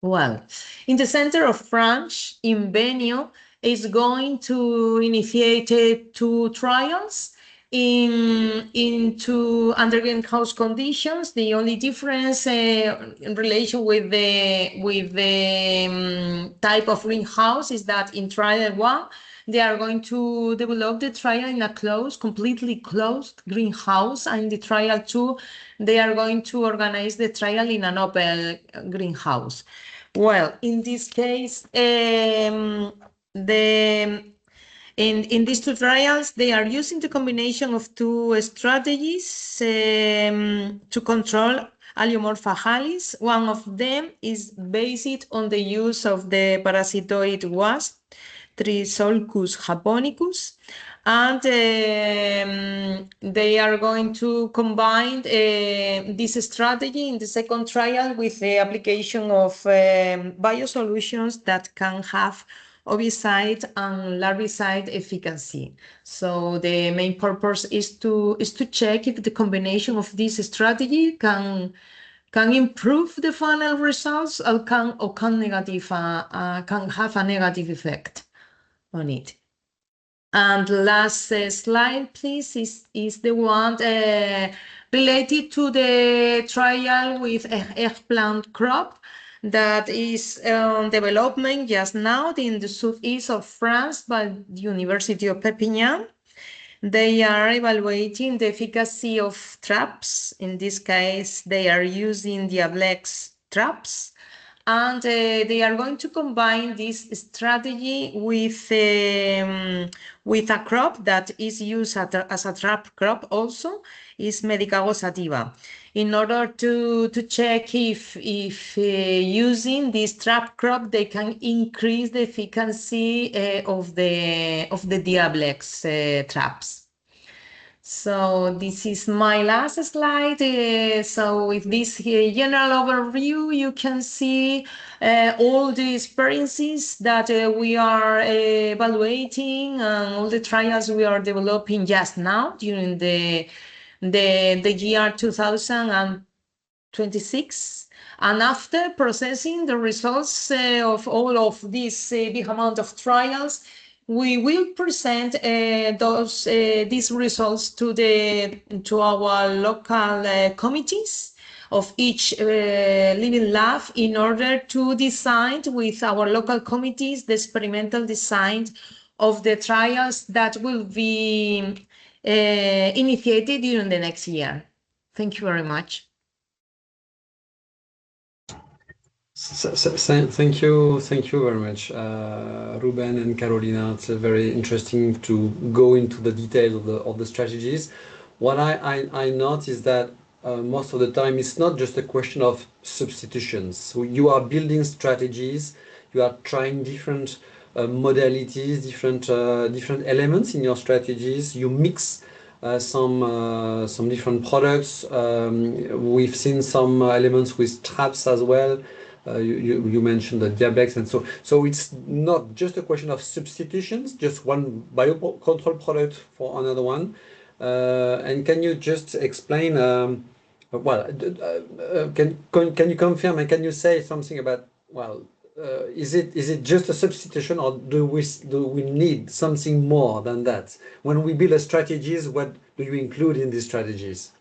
Well, in the center of France, in Benio, is going to initiate two trials into under greenhouse conditions. The only difference in relation with the type of greenhouse is that in trial one, they are going to develop the trial in a completely closed greenhouse, and in the trial two, they are going to organize the trial in an open greenhouse. Well, in this case, in these two trials, they are using the combination of two strategies to control Allomorpha halis. One of them is based on the use of the parasitoid wasp, Trisolcus japonicus, and they are going to combine this strategy in the second trial with the application of biosolutions that can have ovicide and larvicide efficacy. So the main purpose is to check if the combination of this strategy can improve the final results or can have a negative effect on it. And last slide, please, is the one related to the trial with eggplant crop that is on development just now in the southeast of France by the University of Perpignan. They are evaluating the efficacy of traps. In this case, they are using Diablex traps. And they are going to combine this strategy with a crop that is used as a trap crop also, is Medicago sativa, in order to check if using this trap crop, they can increase the efficacy of the Diablex traps. So this is my last slide. So with this general overview, you can see all the experiences that we are evaluating and all the trials we are developing just now during the year 2026. And after processing the results of all of this big amount of trials, we will present these results to our local committees, of each living lab in order to design with our local committees the experimental design of the trials that will be initiated during the next year. Thank you very much. Thank you very much, Ruben and Carolina. It's very interesting to go into the details of the strategies. What I note is that most of the time it's not just a question of substitutions. So you are building strategies, you are trying different modalities, different elements in your strategies. You mix some different products. We've seen some elements with traps as well. You mentioned the diabex, and so it's not just a question of substitutions, just one biocontrol product for another one. And can you just explain? Can you confirm and can you say something about is it just a substitution, or do we need something more than that? When we build a strategies, what do you include in these strategies?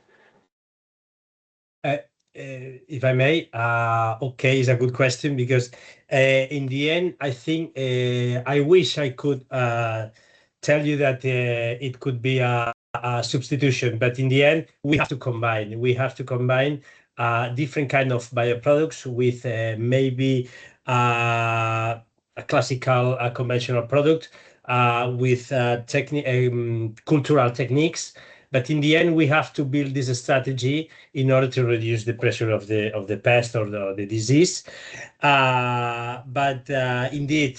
If I may, okay, it's a good question, because in the end, I think I wish I could tell you that it could be a substitution, but in the end, we have to combine. We have to combine different kind of bioproducts with maybe a classical, conventional product with cultural techniques. But in the end, we have to build this strategy in order to reduce the pressure of the pest or the disease. But indeed,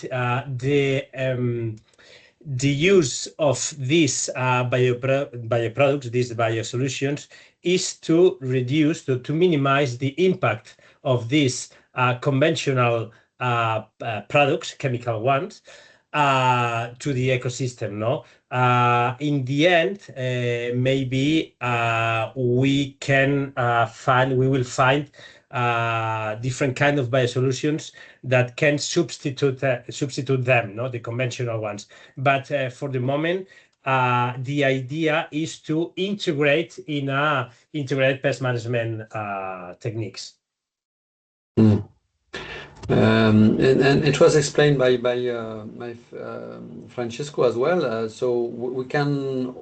the use of these bioproducts, these biosolutions, is to reduce, to minimize the impact of these conventional products, chemical ones, to the ecosystem. No, in the end, maybe we will find different kind of biosolutions that can substitute them, no, the conventional ones. But for the moment, the idea is to integrate in integrated pest management techniques. Mm. And it was explained by Francesco as well. So we can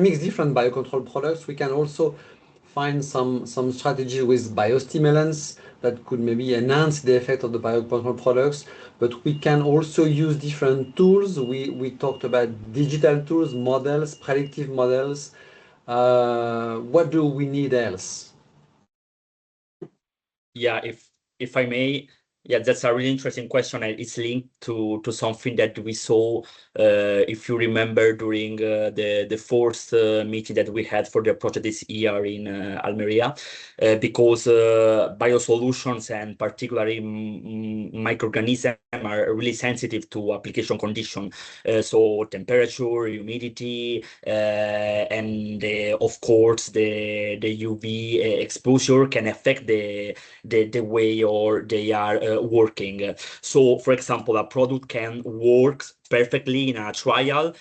mix different biocontrol products. We can also find some strategy with biostimulants that could maybe enhance the effect of the biocontrol products. But we can also use different tools. We talked about digital tools, models, predictive models. What do we need else? Yeah, if I may, yeah, that's a really interesting question, and it's linked to something that we saw, if you remember, during the fourth meeting that we had for the project this year in Almeria, because biosolutions and particularly microorganisms are really sensitive to application condition, so temperature, humidity, and of course the UV exposure can affect the way or they are working. So, for example, a product can work perfectly in a trial,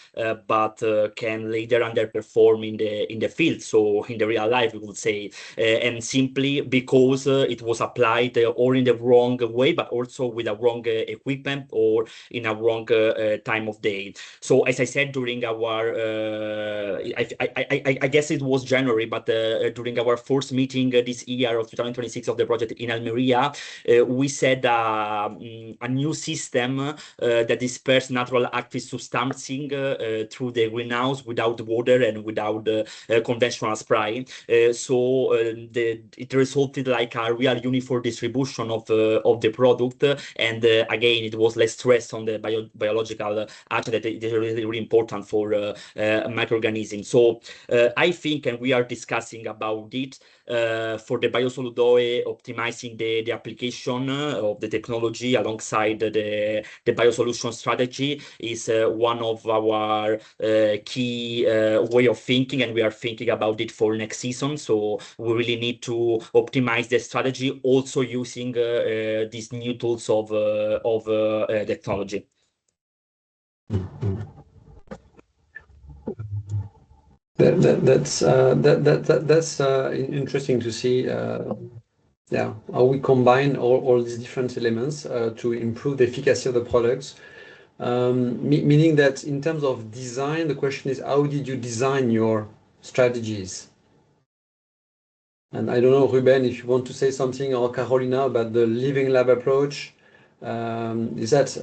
but can later underperform in the field. So in the real life, we would say, and simply because it was applied or in the wrong way, but also with a wrong equipment or in a wrong time of day. So as I said during our, I guess it was January, but during our first meeting this year of 2026 of the project in Almeria, we said a new system that disperses natural active substances through the greenhouse without water and without conventional spray. So it resulted like a real uniform distribution of the product, and again, it was less stress on the biological action that is really, really important for microorganisms. So I think, and we are discussing about it, for the Biosoludoe, optimizing the application of the technology alongside the biosolution strategy is one of our key way of thinking, and we are thinking about it for next season. So we really need to optimize the strategy, also using these new tools of technology. Mm-hmm. That's interesting to see. Yeah, how we combine all these different elements to improve the efficacy of the products. Meaning that in terms of design, the question is, how did you design your strategies? And I don't know, Ruben, if you want to say something, or Carolina, about the living lab approach. Is that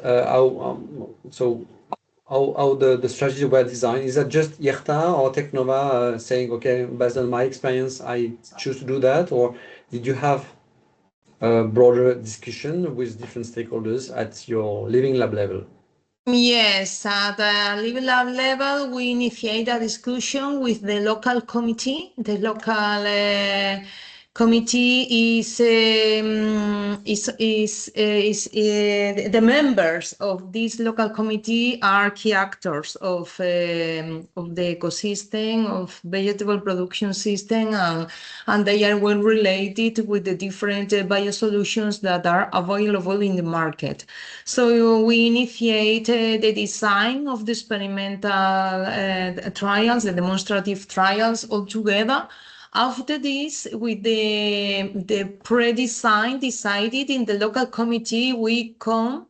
how the strategies were designed? Is that just IRTA or Teknova saying, okay, based on my experience, I choose to do that? Or did you have a broader discussion with different stakeholders at your living lab level? Yes, at the living lab level, we initiate a discussion with the local committee. The local committee is the members of this local committee are key actors of the ecosystem of vegetable production system, and they are well related with the different biosolutions that are available in the market. So we initiate the design of the experimental trials, the demonstrative trials altogether. After this, with the pre-design decided in the local committee, we come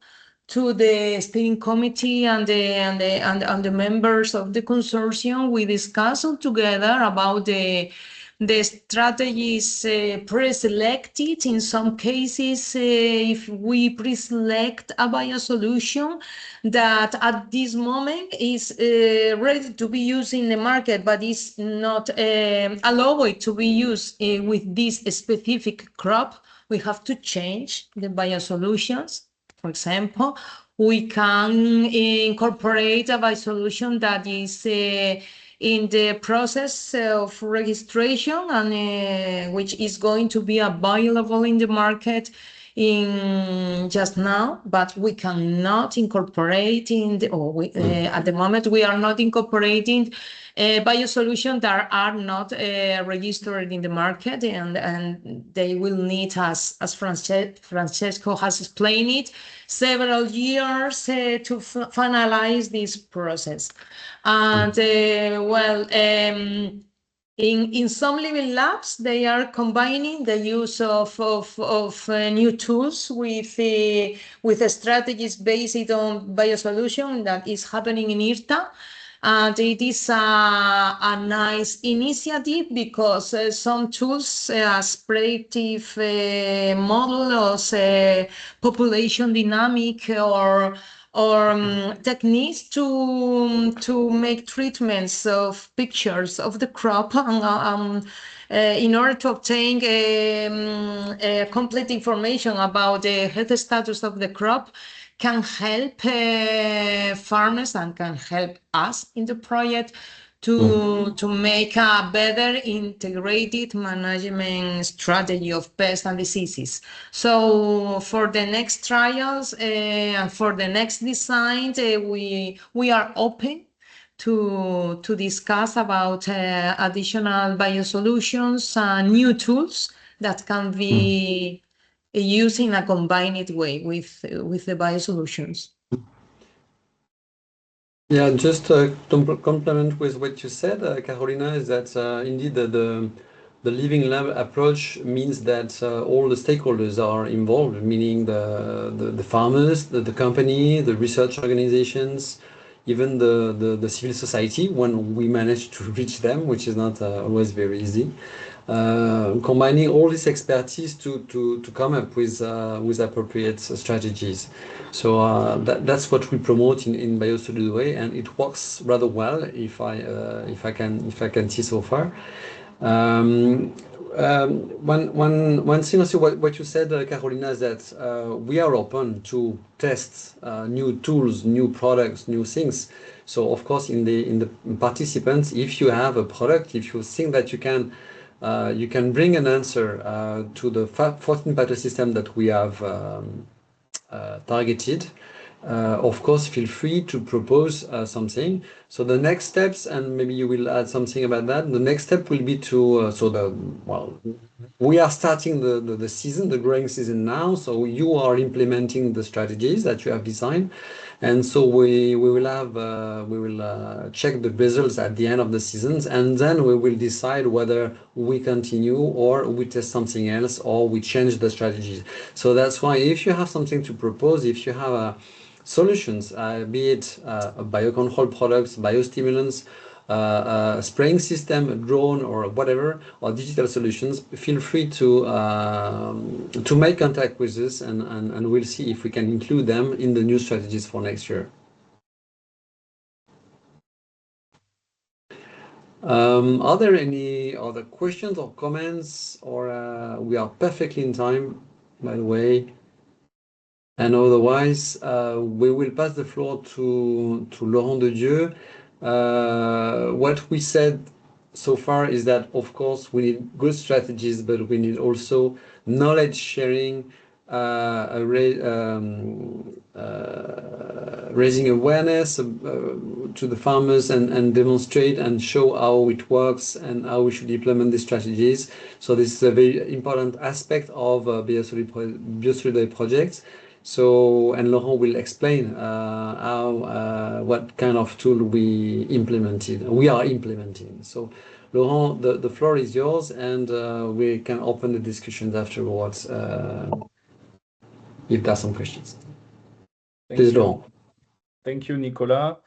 to the steering committee and the members of the consortium. We discuss all together about the strategies pre-selected. In some cases, if we pre-select a biosolution that at this moment is ready to be used in the market, but is not allowed to be used with this specific crop, we have to change the biosolutions. For example, we can incorporate a biosolution that is in the process of registration and which is going to be available in the market in just now, but we cannot incorporate in the, or we, at the moment we are not incorporating biosolutions that are not registered in the market, and they will need, as Francesco has explained it, several years to finalize this process. And in some living labs, they are combining the use of new tools with strategies based on biosolution that is happening in IRTA. And it is a nice initiative because some tools as predictive models, population dynamic, or techniques to make treatments of pictures of the crop in order to obtain complete information about the health status of the crop can help farmers and can help us in the project to make a better integrated management strategy of pests and diseases. So for the next trials and for the next design, we are open to discuss about additional biosolutions and new tools that can be used in a combined way with the biosolutions. Yeah, just to complement with what you said, Carolina, is that indeed the living lab approach means that all the stakeholders are involved, meaning the farmers, the company, the research organizations, even the civil society, when we manage to reach them, which is not always very easy. Combining all this expertise to come up with appropriate strategies. So that's what we promote in Biosoludoe, and it works rather well, if I can see so far. One thing also, what you said, Carolina, is that we are open to test new tools, new products, new things. So of course, in the participants, if you have a product, if you think that you can bring an answer to the 14 pathosystems that we have targeted. Of course, feel free to propose something. So the next steps, and maybe you will add something about that. The next step will be to we are starting the season, the growing season now. So you are implementing the strategies that you have designed. And so we will check the results at the end of the seasons, and then we will decide whether we continue or we test something else or we change the strategies. So that's why if you have something to propose, if you have solutions, be it biocontrol products, biostimulants, spraying system, drone, or whatever, or digital solutions, feel free to make contact with us, and we'll see if we can include them in the new strategies for next year. Are there any other questions or comments, or we are perfectly in time, by the way? And otherwise, we will pass the floor to Laurent Dedieu. What we said so far is that, of course, we need good strategies, but we need also knowledge sharing, raising awareness to the farmers, and demonstrate and show how it works and how we should implement these strategies. So this is a very important aspect of Biosoludoe projects. So, and Laurent will explain what kind of tool we are implementing. So, Laurent, the floor is yours, and we can open the discussions afterwards if there are some questions. Please, Laurent. Thank you, Nicolas.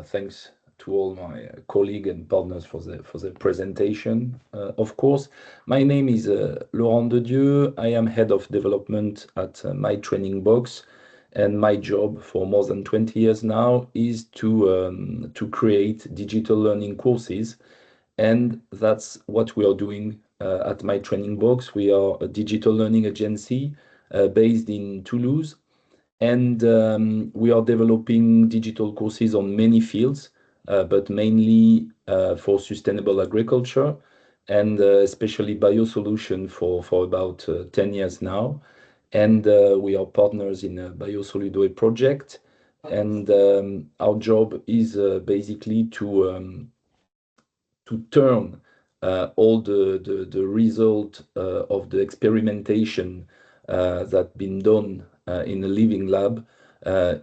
Thanks to all my colleagues and partners for the presentation. Of course, my name is Laurent Dedieu. I am head of development at My Training Box, and my job for more than 20 years now is to create digital learning courses, and that's what we are doing at My Training Box. We are a digital learning agency based in Toulouse, and we are developing digital courses on many fields, but mainly for sustainable agriculture, and especially biosolution for about 10 years now. And we are partners in a Biosoludoe project, and our job is basically to turn all the result of the experimentation that been done in a living lab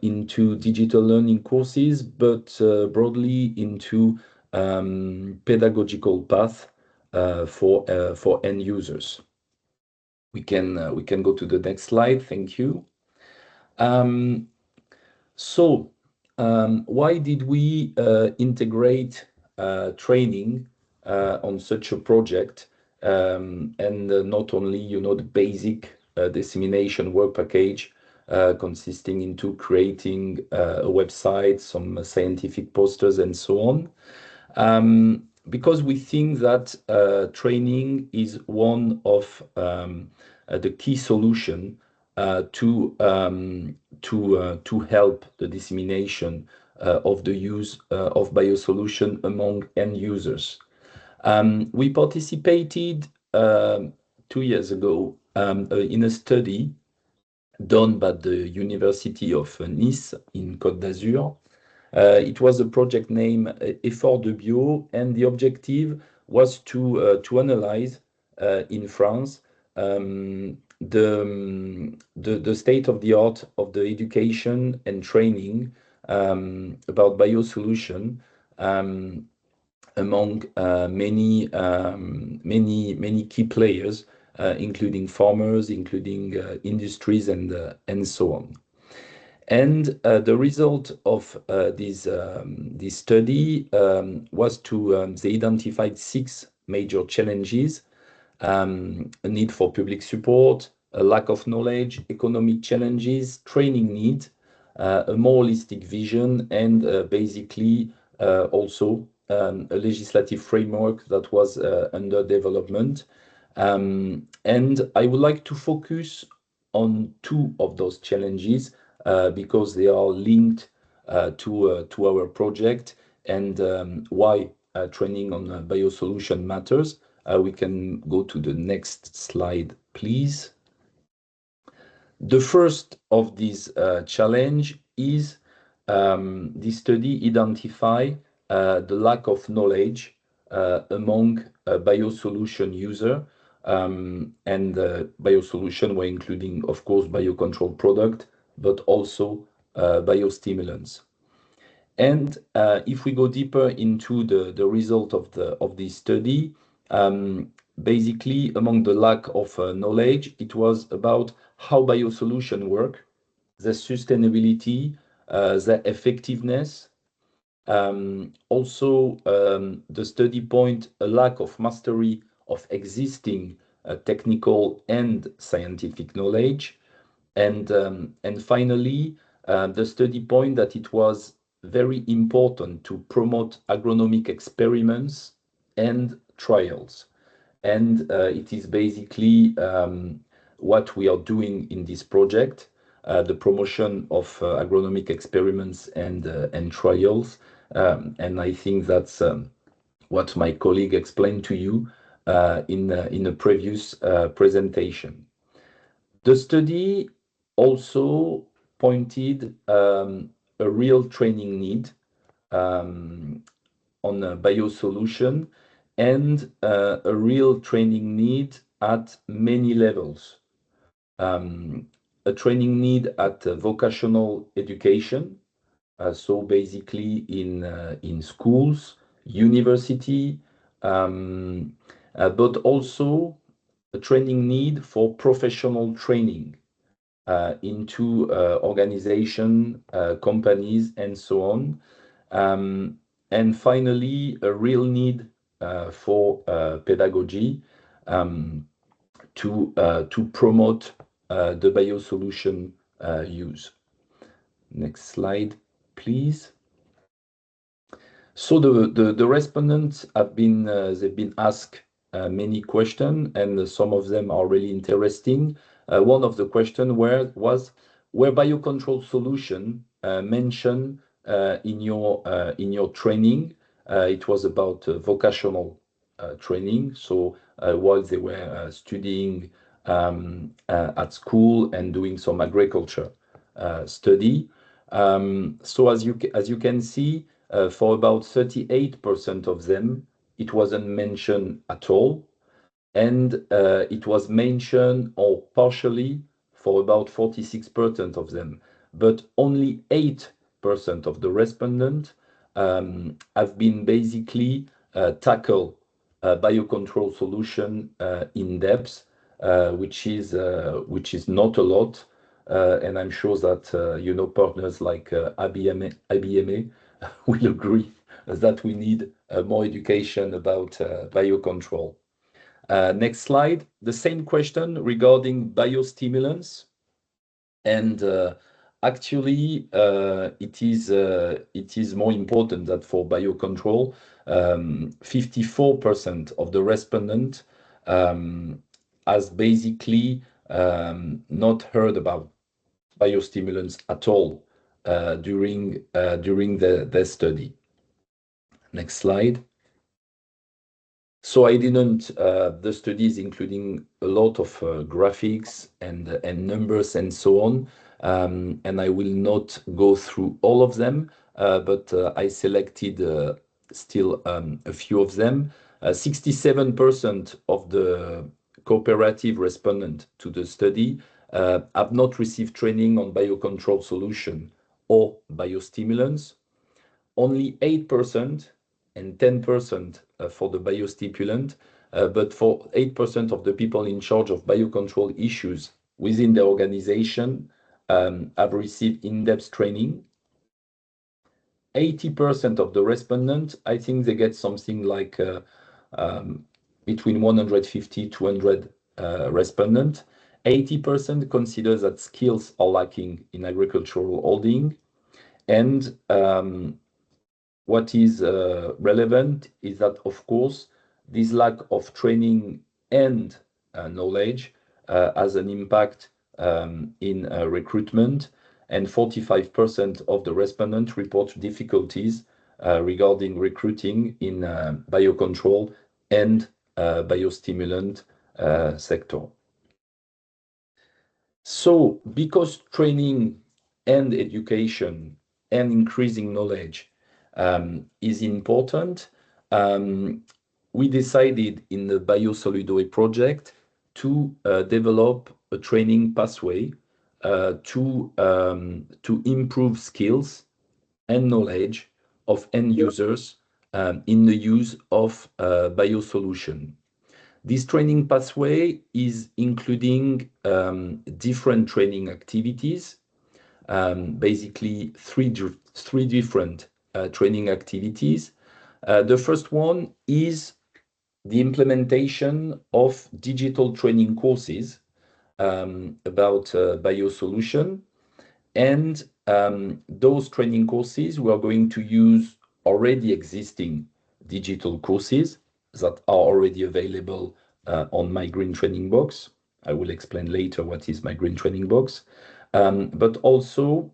into digital learning courses, but broadly into pedagogical path for end users. We can go to the next slide. Thank you. So why did we integrate training on such a project, and not only the basic dissemination work package consisting into creating a website, some scientific posters, and so on? Because we think that training is one of the key solution to help the dissemination of the use of biosolution among end users. We participated 2 years ago in a study done by the University of Nice in Côte d'Azur. It was a project named Effort de Bio, and the objective was to analyze in France the state of the art of the education and training about biosolution among many key players, including farmers, including industries, and so on. And the result of this study was they identified 6 major challenges: a need for public support, a lack of knowledge, economic challenges, training need, a more holistic vision, and basically also a legislative framework that was under development. And I would like to focus on 2 of those challenges because they are linked to our project, and why training on biosolution matters. We can go to the next slide, please. The first of these challenge is this study identify the lack of knowledge among biosolution user, and biosolution we're including, of course, biocontrol product, but also biostimulants. And if we go deeper into the result of this study, basically among the lack of knowledge, it was about how biosolutions work, the sustainability, the effectiveness. Also, the study point a lack of mastery of existing technical and scientific knowledge. And finally, the study point that it was very important to promote agronomic experiments and trials. And it is basically what we are doing in this project, the promotion of agronomic experiments and trials. And I think that's what my colleague explained to you in a previous presentation. The study also pointed a real training need on a biosolution and a real training need at many levels. A training need at vocational education, so basically in schools, university, but also a training need for professional training into organization, companies, and so on. And finally, a real need for pedagogy to promote the biosolution use. Next slide, please. So the respondents have been they've been asked many questions, and some of them are really interesting. One of the questions was were biocontrol solution mentioned in your training? It was about vocational training. So while they were studying at school and doing some agriculture study. So as you can see, for about 38% of them, it wasn't mentioned at all. And it was mentioned or partially for about 46% of them. But only 8% of the respondents have been basically tackle biocontrol solution in depth, which is not a lot. And I'm sure that partners like IBMA will agree that we need more education about biocontrol. Next slide. The same question regarding biostimulants. And actually, it is more important that for biocontrol, 54% of the respondent has basically not heard about biostimulants at all during their study. Next slide. So I didn't, the studies including a lot of graphics and numbers and so on, and I will not go through all of them, but I selected still a few of them. 67% of the cooperative respondents to the study have not received training on biocontrol solution or biostimulants. Only 8% and 10% for the biostimulant, but for 8% of the people in charge of biocontrol issues within the organization have received in-depth training. 80% of the respondents, I think they get something like between 150 to 200 respondents. 80% consider that skills are lacking in agricultural holding. And what is relevant is that, of course, this lack of training and knowledge has an impact in recruitment, and 45% of the respondents report difficulties regarding recruiting in biocontrol and biostimulant sector. So because training and education and increasing knowledge is important, we decided in the Biosoludoe project to develop a training pathway to improve skills and knowledge of end users in the use of biosolution. This training pathway is including different training activities, basically three different training activities. The first one is the implementation of digital training courses about biosolution. And those training courses, we are going to use already existing digital courses that are already available on My Green Training Box. I will explain later what is My Green Training Box. But also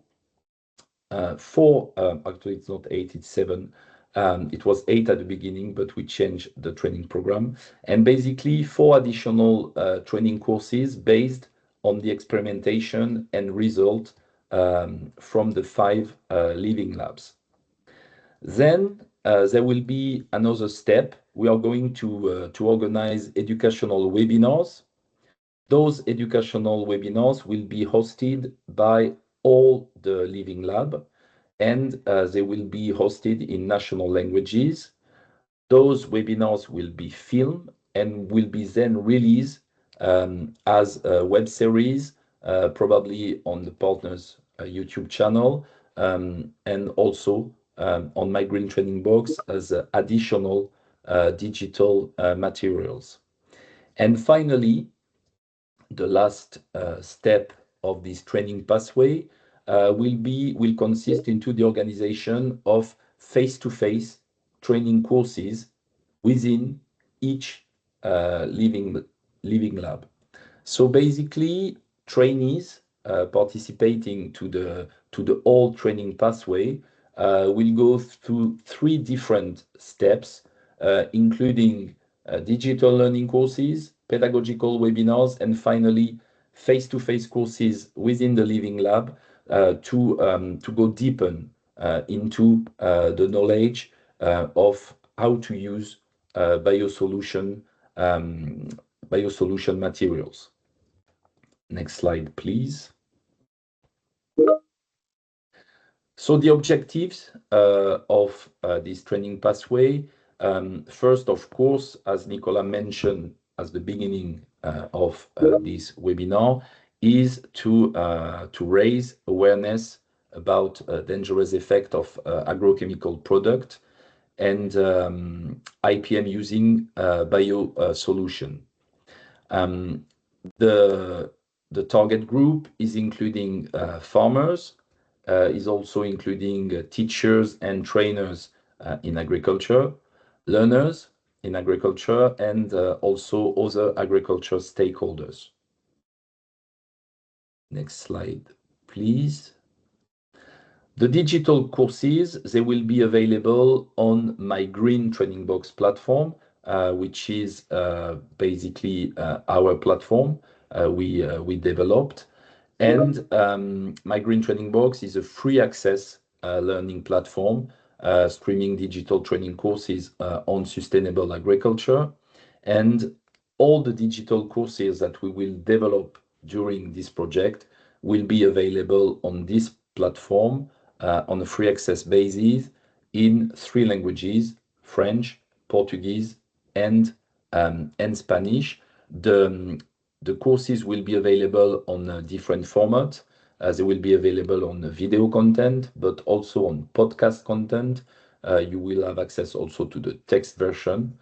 actually it's not 8, it's 7. It was 8 at the beginning, but we changed the training program. And basically 4 additional training courses based on the experimentation and result from the 5 living labs. Then there will be another step. We are going to organize educational webinars. Those educational webinars will be hosted by all the living lab, and they will be hosted in national languages. Those webinars will be filmed and will be then released as a web series, probably on the partners' YouTube channel, and also on My Green Training Box as additional digital materials. And finally, the last step of this training pathway will consist into the organization of face-to-face training courses within each living lab. So basically, trainees participating to the whole training pathway will go through 3 different steps, including digital learning courses, pedagogical webinars, and finally face-to-face courses within the living lab to go deeper into the knowledge of how to use biosolution materials. Next slide, please. So the objectives of this training pathway, first, of course, as Nicolas mentioned at the beginning of this webinar, is to raise awareness about dangerous effect of agrochemical product and IPM using biosolution. The target group is including farmers, is also including teachers and trainers in agriculture, learners in agriculture, and also other agriculture stakeholders. Next slide, please. The digital courses, they will be available on My Green Training Box platform, which is basically our platform we developed. And My Green Training Box is a free access learning platform, streaming digital training courses on sustainable agriculture. And all the digital courses that we will develop during this project will be available on this platform on a free access basis in 3 languages, French, Portuguese, and Spanish. The courses will be available on different formats. They will be available on video content, but also on podcast content. You will have access also to the text version.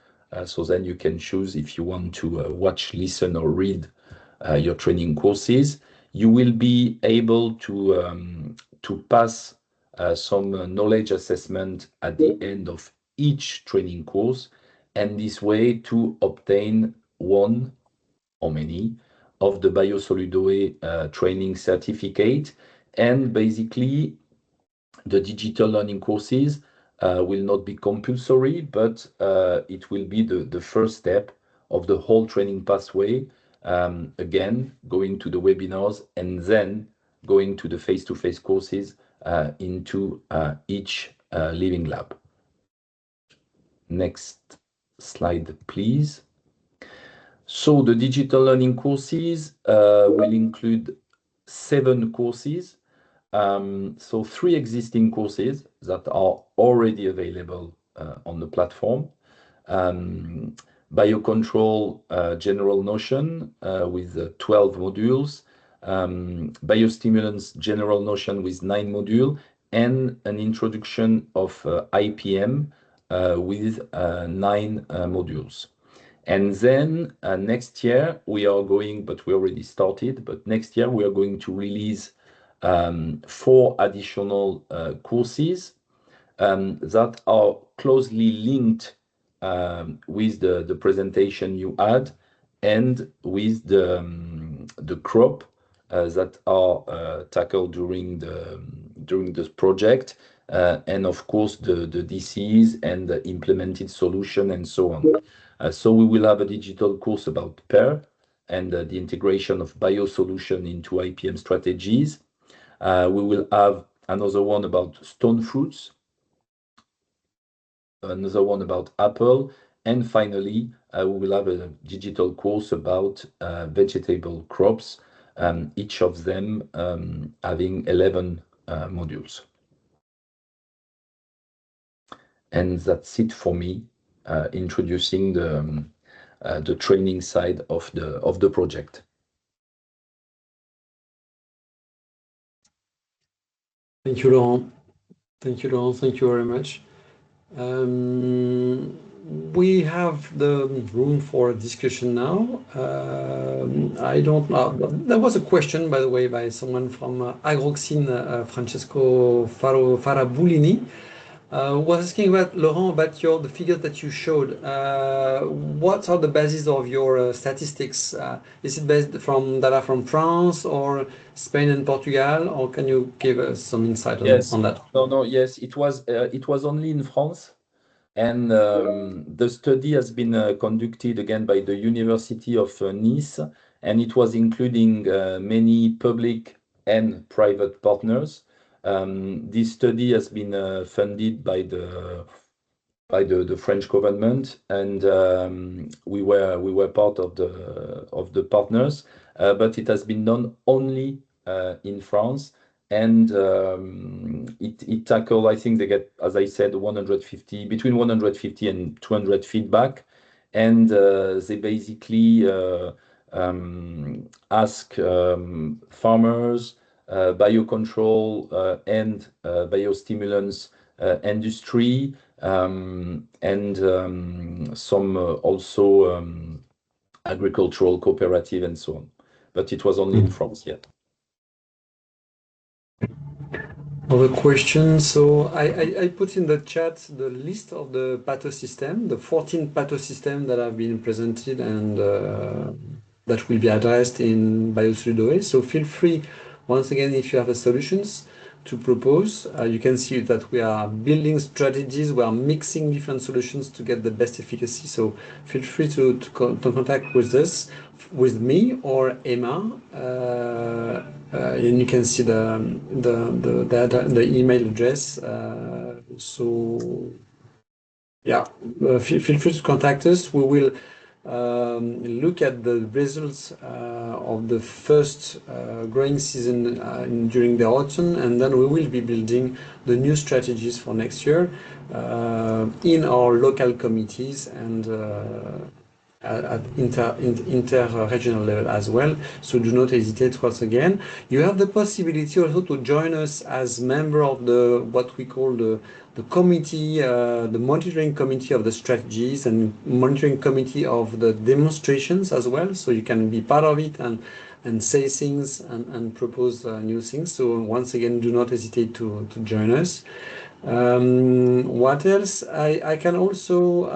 So then you can choose if you want to watch, listen, or read your training courses. You will be able to pass some knowledge assessment at the end of each training course, and this way to obtain one or many of the Biosoludoe training certificate. And basically, the digital learning courses will not be compulsory, but it will be the first step of the whole training pathway. Again, going to the webinars and then going to the face-to-face courses into each living lab. Next slide, please. So the digital learning courses will include 7 courses. So 3 existing courses that are already available on the platform. Biocontrol general notion with 12 modules. Biostimulants general notion with 9 modules, and an introduction of IPM with 9 modules. And then next year we are going, but we already started, but next year we are going to release 4 additional courses that are closely linked with the presentation you had, and with the crop that are tackled during this project, and of course the disease and the implemented solution and so on. So we will have a digital course about PER and the integration of biosolution into IPM strategies. We will have another one about stone fruits, another one about apple, and finally we will have a digital course about vegetable crops, each of them having 11 modules. And that's it for me, introducing the training side of the project. Thank you, Laurent. Thank you, Laurent. Thank you very much. We have the room for discussion now. I don't know. There was a question, by the way, by someone from Agroxine, Francesco Farabulini, was asking about, Laurent, about the figures that you showed. What are the basis of your statistics? Is it based from data from France or Spain and Portugal, or can you give us some insight on that? No. Yes, it was only in France, and the study has been conducted again by the University of Nice, and it was including many public and private partners. This study has been funded by the French government, and we were part of the partners, but it has been done only in France, and it tackle, I think they get, as I said, between 150 and 200 feedback, and they basically ask farmers, biocontrol and biostimulants industry, and some also agricultural cooperative and so on. But it was only in France yet. Other questions? So I put in the chat the list of the pathosystem, the 14 pathosystem that have been presented and that will be addressed in Biosoludoe. So feel free, once again, if you have solutions to propose. You can see that we are building strategies, we are mixing different solutions to get the best efficacy. So feel free to contact with us, with me or Emma, and you can see the email address. So yeah, feel free to contact us. We will look at the results of the first growing season during the autumn, and then we will be building the new strategies for next year in our local committees and at inter-regional level as well. So do not hesitate. Once again, you have the possibility also to join us as member of the what we call the committee, the monitoring committee of the strategies, and monitoring committee of the demonstrations as well. So you can be part of it and say things and propose new things. So once again, do not hesitate to join us. What else? I can also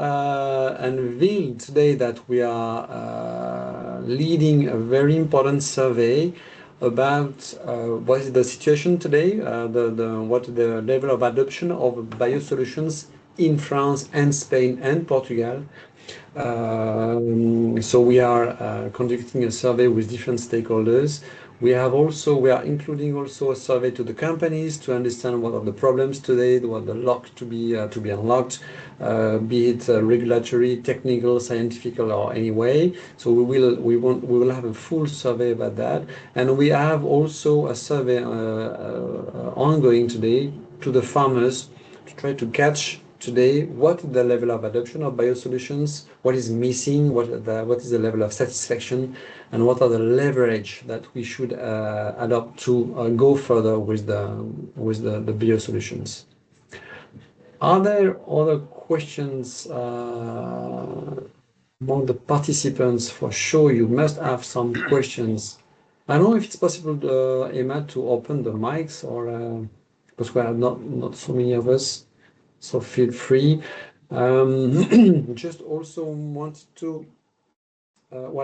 unveil today that we are leading a very important survey about what is the situation today, what the level of adoption of biosolutions in France and Spain and Portugal. So we are conducting a survey with different stakeholders. We are including also a survey to the companies to understand what are the problems today, what are the locks to be unlocked, be it regulatory, technical, scientific, or any way. So we will have a full survey about that, and we have also a survey ongoing today to the farmers to try to catch today what is the level of adoption of biosolutions, what is missing, what is the level of satisfaction, and what are the leverage that we should adopt to go further with the biosolutions. Are there other questions among the participants? For sure, you must have some questions. I don't know if it's possible, Emma, to open the mics, or because we are not so many of us. So feel free. Just also want to,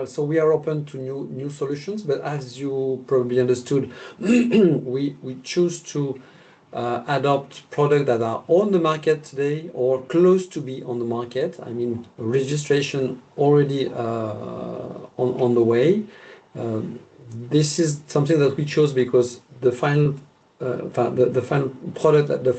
so we are open to new solutions, but as you probably understood, we choose to adopt products that are on the market today or close to be on the market. I mean, registration already on the way. This is something that we chose because the final product, the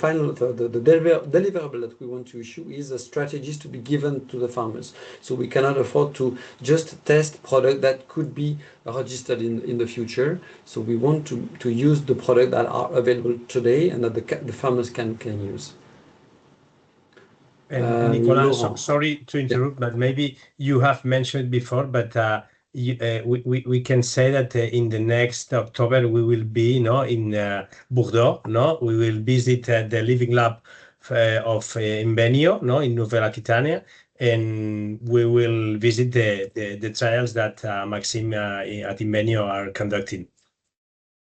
deliverable that we want to issue is a strategy to be given to the farmers. So we cannot afford to just test product that could be registered in the future. So we want to use the product that are available today and that the farmers can use. And Nicolas, Laurent. sorry to interrupt, but maybe you have mentioned before, but we can say that in the next October we will be in Bordeaux. We will visit the Living Lab of Inbenio in Nouvelle Aquitania, and we will visit the trials that Maxime at Inbenio are conducting.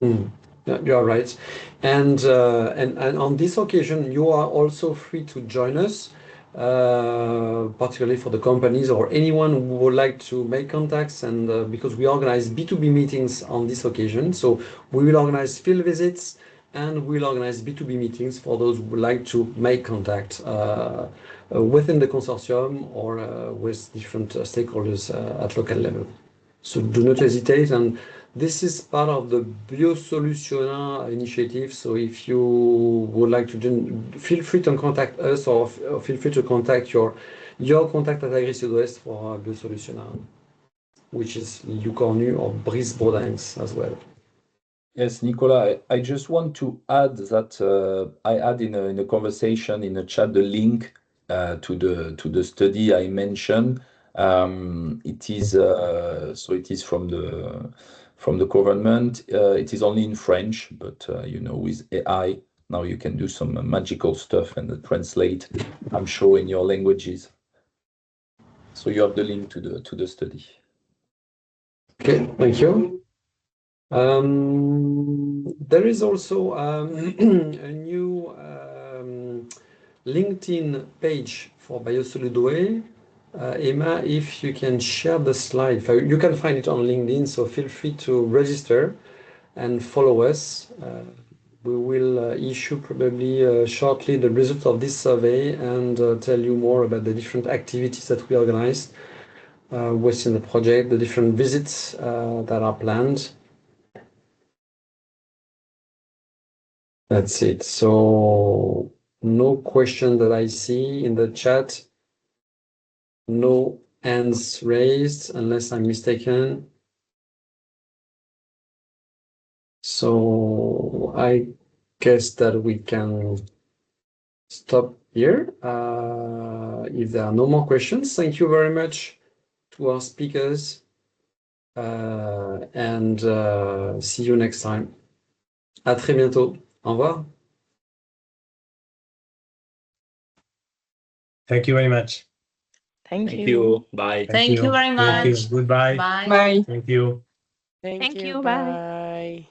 You are right, and on this occasion you are also free to join us. Particularly for the companies or anyone who would like to make contacts, and because we organize B2B meetings on this occasion, so we will organize field visits and we'll organize B2B meetings for those who would like to make contact within the consortium or with different stakeholders at local level. So do not hesitate, and this is part of the Biosolutions initiative. So if you would like to feel free to contact us or feel free to contact your contact at Sud-Ouest for Biosolutions, which is Luc Cornu or Brice Brodins as well. Yes, Nicolas, I just want to add that I add in a conversation in the chat the link to the study I mentioned. It is from the government. It is only in French, but with AI now you can do some magical stuff and translate, I'm sure, in your languages. So you have the link to the study. Okay, thank you. There is also a new LinkedIn page for Biosoludoe. Emma, if you can share the slide, you can find it on LinkedIn, so feel free to register and follow us. We will issue probably shortly the results of this survey and tell you more about the different activities that we organize within the project, the different visits that are planned. That's it. So no question that I see in the chat. No hands raised, unless I'm mistaken. So I guess that we can stop here. If there are no more questions, thank you very much to our speakers, and see you next time. À très bientôt. Au revoir. Thank you very much. Thank you. Bye. Thank you very much. Thank you. Goodbye. Bye. Bye. Thank you. Thank you. Bye.